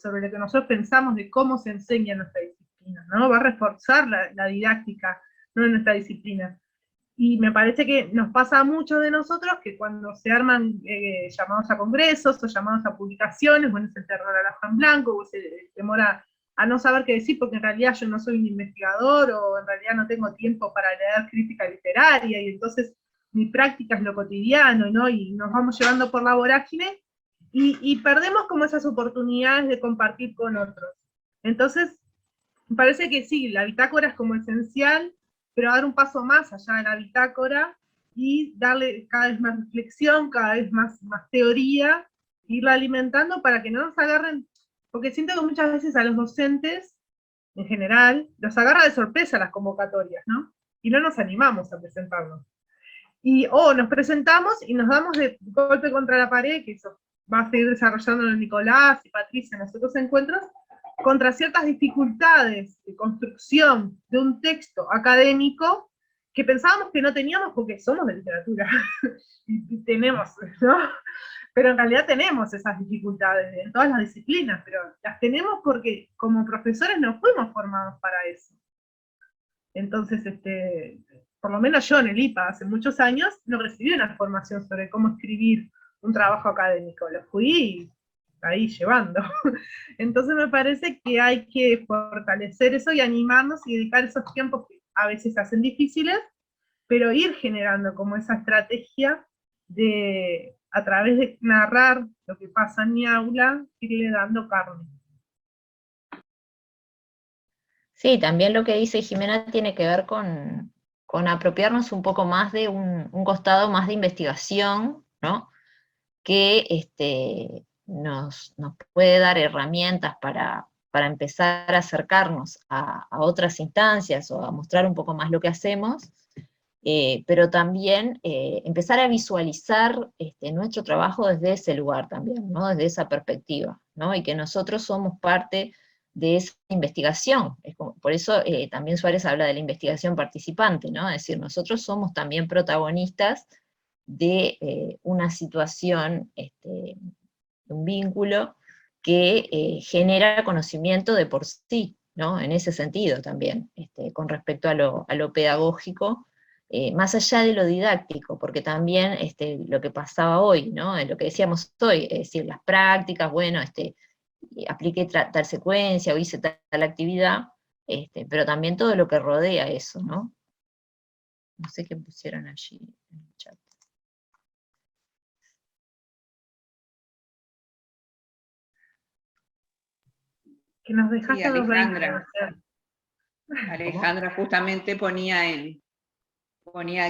Speaker 4: sobre lo que nosotros pensamos de cómo se enseña nuestra disciplina, ¿no? Va a reforzar la didáctica, ¿no?, de nuestra disciplina. Y me parece que nos pasa a muchos de nosotros que cuando se arman llamados a congresos o llamados a publicaciones, bueno, es el terror a la hoja en blanco, o se demora a no saber qué decir porque en realidad yo no soy un investigador, o en realidad no tengo tiempo para leer crítica literaria, y entonces mi práctica es lo cotidiano, ¿no? Y nos vamos llevando por la vorágine, y perdemos como esas oportunidades de compartir con otros. Entonces, me parece que sí, la bitácora es como esencial, pero dar un paso más allá de la bitácora y darle cada vez más reflexión, cada vez más teoría, irla alimentando para que no nos agarren, porque siento que muchas veces a los docentes, en general, los agarra de sorpresa las convocatorias, ¿no? Y no nos animamos a presentarnos. O nos presentamos y nos damos de golpe contra la pared, que eso va a seguir desarrollando Nicolás y Patricia en los otros encuentros, contra ciertas dificultades de construcción de un texto académico que pensábamos que no teníamos porque somos de literatura y tenemos, ¿no? Pero en realidad tenemos esas dificultades en todas las disciplinas, pero las tenemos porque como profesores no fuimos formados para eso. Entonces, por lo menos yo en el IPA hace muchos años no recibí una formación sobre cómo escribir un trabajo académico, lo fui ahí llevando. Entonces me parece que hay que fortalecer eso y animarnos y dedicar esos tiempos que a veces se hacen difíciles, pero ir generando como esa estrategia de, a través de narrar lo que pasa en mi aula, irle dando carne.
Speaker 2: Sí, también lo que dice Jimena tiene que ver con apropiarnos un poco más de un costado más de investigación, ¿no? Que nos puede dar herramientas para empezar a acercarnos a otras instancias o a mostrar un poco más lo que hacemos, pero también empezar a visualizar nuestro trabajo desde ese lugar también, ¿no? Desde esa perspectiva, ¿no? Y que nosotros somos parte de esa investigación. Por eso también Suárez habla de la investigación participante, ¿no? Es decir, nosotros somos también protagonistas de una situación, un vínculo que genera conocimiento de por sí, ¿no? En ese sentido también, con respecto a lo pedagógico, más allá de lo didáctico, porque también lo que pasaba hoy, ¿no? Lo que decíamos hoy, es decir, las prácticas, bueno, apliqué tal secuencia o hice tal actividad, pero también todo lo que rodea eso, ¿no? No sé qué pusieron allí en el chat.
Speaker 4: Que nos dejaste
Speaker 3: Sí,
Speaker 4: los 20.
Speaker 3: Alejandra justamente ponía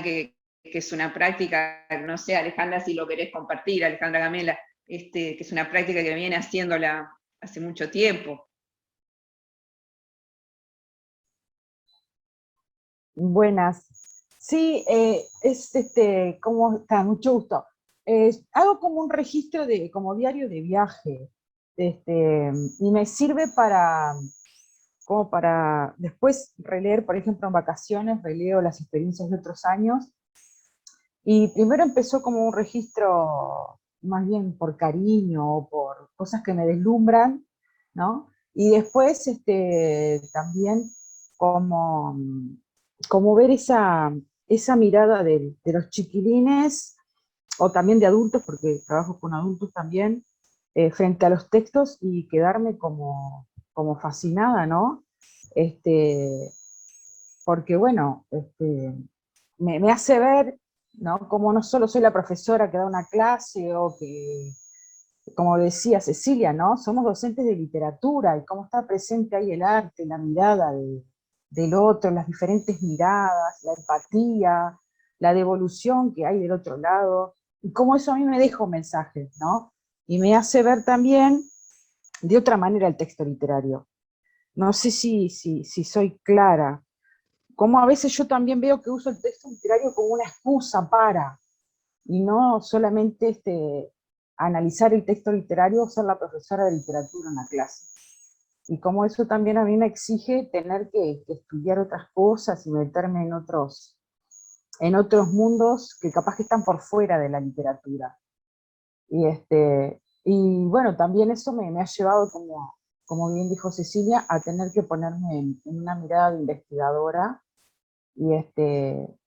Speaker 3: que es una práctica, no sé, Alejandra, si lo querés compartir, Alejandra Gamela, que es una práctica que viene haciéndola hace mucho tiempo.
Speaker 7: Buenas. Sí, ¿cómo está? Mucho gusto. Hago como un registro como diario de viaje, y me sirve como para después releer, por ejemplo, en vacaciones, releo las experiencias de otros años. Y primero empezó como un registro más bien por cariño o por cosas que me deslumbran, ¿no? Y después también como, como ver esa mirada de los chiquilines, o también de adultos, porque trabajo con adultos también, frente a los textos y quedarme como fascinada, ¿no? Porque bueno, me hace ver, ¿no? Como no solo soy la profesora que da una clase o que, como decía Cecilia, ¿no? Somos docentes de literatura y cómo está presente ahí el arte, la mirada del otro, las diferentes miradas, la empatía, la devolución que hay del otro lado, y cómo eso a mí me deja un mensaje, ¿no? Y me hace ver también de otra manera el texto literario. No sé si soy clara. Como a veces yo también veo que uso el texto literario como una excusa para, y no solamente analizar el texto literario o ser la profesora de literatura en la clase. Y como eso también a mí me exige tener que estudiar otras cosas y meterme en otros mundos que capaz que están por fuera de la literatura. Y bueno, también eso me ha llevado, como bien dijo Cecilia, a tener que ponerme en una mirada de investigadora. Y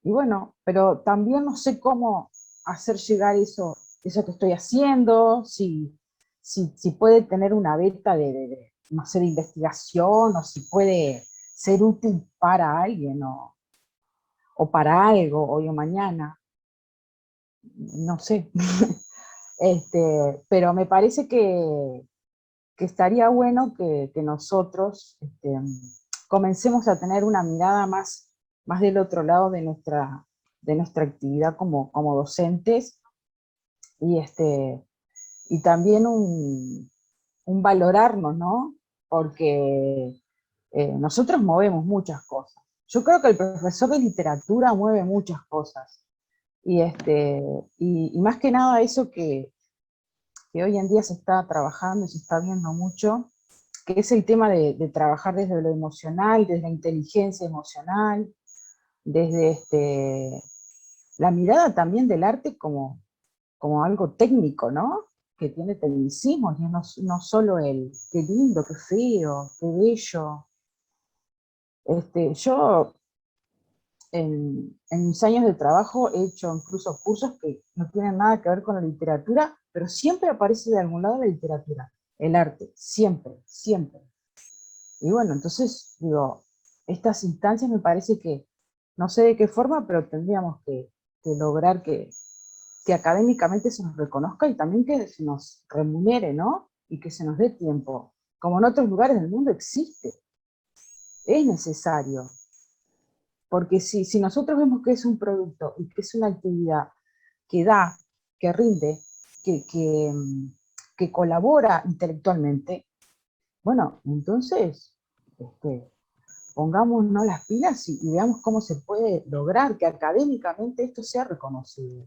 Speaker 7: bueno, pero también no sé cómo hacer llegar eso que estoy haciendo, si puede tener una beta no sé, de investigación, o si puede ser útil para alguien, o para algo, hoy o mañana, no sé. Pero me parece que estaría bueno que nosotros comencemos a tener una mirada más del otro lado de nuestra actividad como docentes, y también un valorarnos, ¿no? Porque nosotros movemos muchas cosas. Yo creo que el profesor de literatura mueve muchas cosas. Y más que nada eso que hoy en día se está trabajando y se está viendo mucho, que es el tema de trabajar desde lo emocional, desde la inteligencia emocional, desde la mirada también del arte como como algo técnico, ¿no? Que tiene tecnicismo, y no solo el qué lindo, qué feo, qué bello. Yo en mis años de trabajo he hecho incluso cursos que no tienen nada que ver con la literatura, pero siempre aparece de algún lado la literatura, el arte, siempre, siempre. Y bueno, entonces, digo, estas instancias me parece que, no sé de qué forma, pero tendríamos que lograr que académicamente se nos reconozca y también que se nos remunere, ¿no? Y que se nos dé tiempo. Como en otros lugares del mundo existe, es necesario. Porque si nosotros vemos que es un producto y que es una actividad que da, que rinde, que colabora intelectualmente, bueno, entonces pongámonos las pilas y veamos cómo se puede lograr que académicamente esto sea reconocido,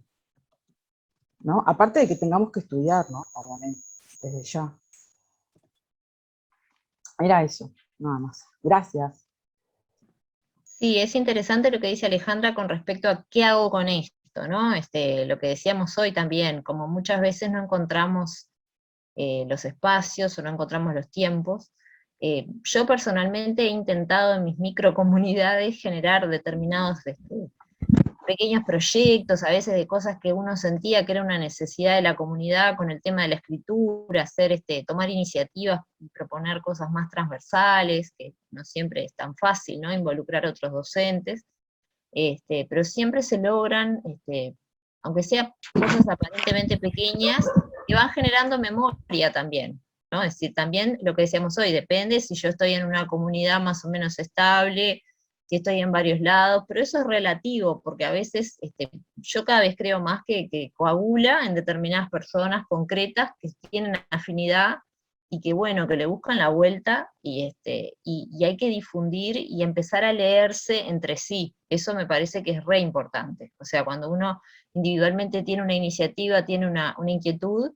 Speaker 7: ¿no? Aparte de que tengamos que estudiar, ¿no? Obviamente, desde ya. Era eso, nada más. Gracias.
Speaker 2: Sí, es interesante lo que dice Alejandra con respecto a qué hago con esto, ¿no? Lo que decíamos hoy también, como muchas veces no encontramos los espacios o no encontramos los tiempos. Yo personalmente he intentado en mis microcomunidades generar determinados pequeños proyectos, a veces de cosas que uno sentía que era una necesidad de la comunidad con el tema de la escritura, tomar iniciativas y proponer cosas más transversales, que no siempre es tan fácil, ¿no? Involucrar a otros docentes, pero siempre se logran, aunque sean cosas aparentemente pequeñas, que van generando memoria también, ¿no? Es decir, también lo que decíamos hoy, depende si yo estoy en una comunidad más o menos estable, si estoy en varios lados, pero eso es relativo, porque a veces yo cada vez creo más que coagula en determinadas personas concretas que tienen afinidad y que bueno, que le buscan la vuelta y hay que difundir y empezar a leerse entre sí. Eso me parece que es re importante. O sea, cuando uno individualmente tiene una iniciativa, tiene una inquietud,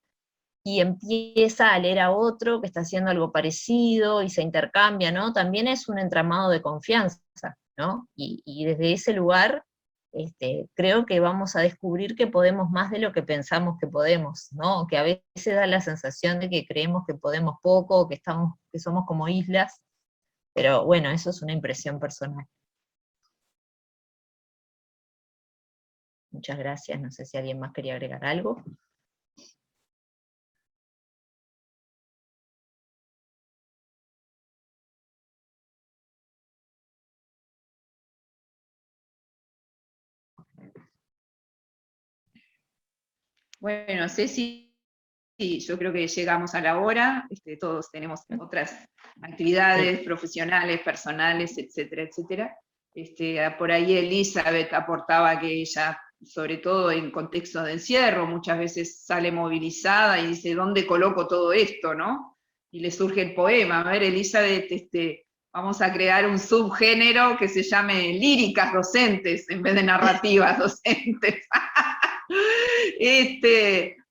Speaker 2: y empieza a leer a otro que está haciendo algo parecido y se intercambia, ¿no? También es un entramado de confianza, ¿no? Y desde ese lugar creo que vamos a descubrir que podemos más de lo que pensamos que podemos, ¿no? Que a veces da la sensación de que creemos que podemos poco, que somos como islas, pero bueno, eso es una impresión personal. Muchas gracias, no sé si alguien más quería agregar algo.
Speaker 3: Bueno, Ceci, sí, yo creo que llegamos a la hora, todos tenemos otras actividades profesionales, personales, etcétera, etcétera. Por ahí Elizabeth aportaba que ella, sobre todo en contextos de encierro, muchas veces sale movilizada y dice, ¿dónde coloco todo esto, no? Y le surge el poema. A ver, Elizabeth, vamos a crear un subgénero que se llame líricas docentes en vez de narrativas docentes.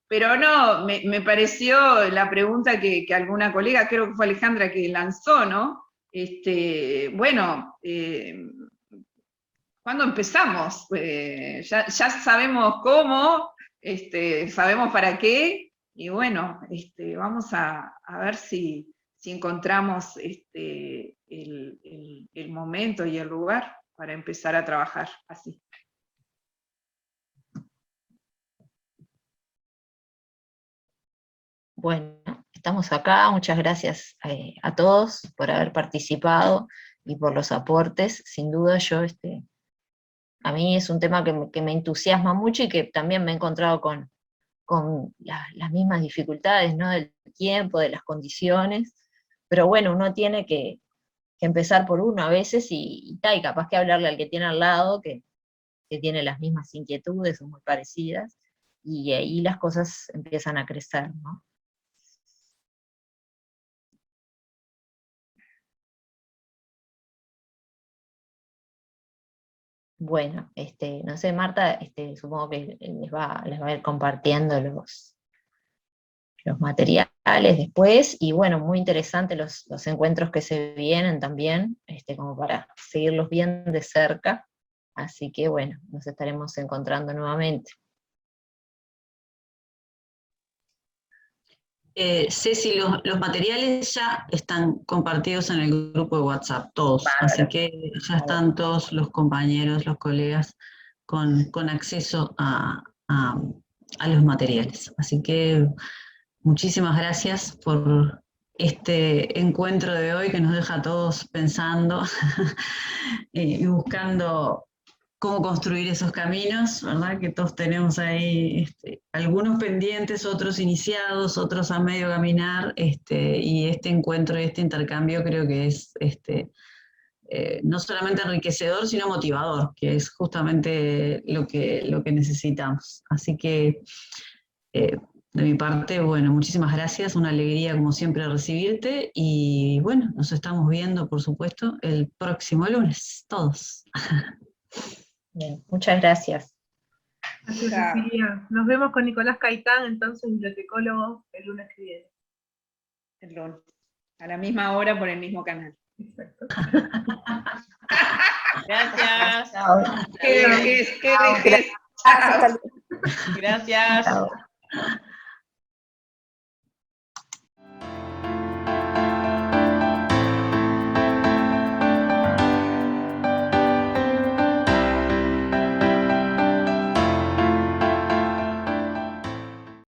Speaker 3: Pero no, me pareció la pregunta que alguna colega, creo que fue Alejandra, que lanzó, ¿no? Bueno, ¿cuándo empezamos? Ya sabemos cómo, sabemos para qué, y bueno, vamos a ver si encontramos el momento y el lugar para empezar a trabajar así.
Speaker 2: Bueno, estamos acá, muchas gracias a todos por haber participado y por los aportes. Sin duda a mí es un tema que me entusiasma mucho y que también me he encontrado con las mismas dificultades, ¿no? Del tiempo, de las condiciones, pero bueno, uno tiene que empezar por uno a veces y capaz que hablarle al que tiene al lado, que tiene las mismas inquietudes o muy parecidas, y ahí las cosas empiezan a crecer, ¿no? Bueno, no sé, Marta, supongo que les va a ir compartiendo los materiales después, y bueno, muy interesantes los encuentros que se vienen también, como para seguirlos bien de cerca, así que bueno, nos estaremos encontrando nuevamente.
Speaker 1: Ceci, los materiales ya están compartidos en el grupo de WhatsApp, todos, así que ya están todos los compañeros, los colegas con acceso a los materiales. Así que muchísimas gracias por este encuentro de hoy que nos deja a todos pensando y buscando cómo construir esos caminos, ¿verdad? Que todos tenemos ahí algunos pendientes, otros iniciados, otros a medio caminar, y este encuentro y este intercambio creo que es no solamente enriquecedor, sino motivador, que es justamente lo que necesitamos. Así que, de mi parte, bueno, muchísimas gracias, una alegría como siempre recibirte, y bueno, nos estamos viendo, por supuesto, el próximo lunes, todos.
Speaker 2: Bien, muchas gracias.
Speaker 4: Gracias, Cecilia. Nos vemos con Nicolás Caitán, entonces, bibliotecólogo, el lunes que viene.
Speaker 3: El lunes, a la misma hora por el mismo canal.
Speaker 4: Exacto.
Speaker 8: Gracias.
Speaker 2: Chao.
Speaker 3: Qué vejez.
Speaker 2: Chao.
Speaker 8: Gracias.
Speaker 2: Chao.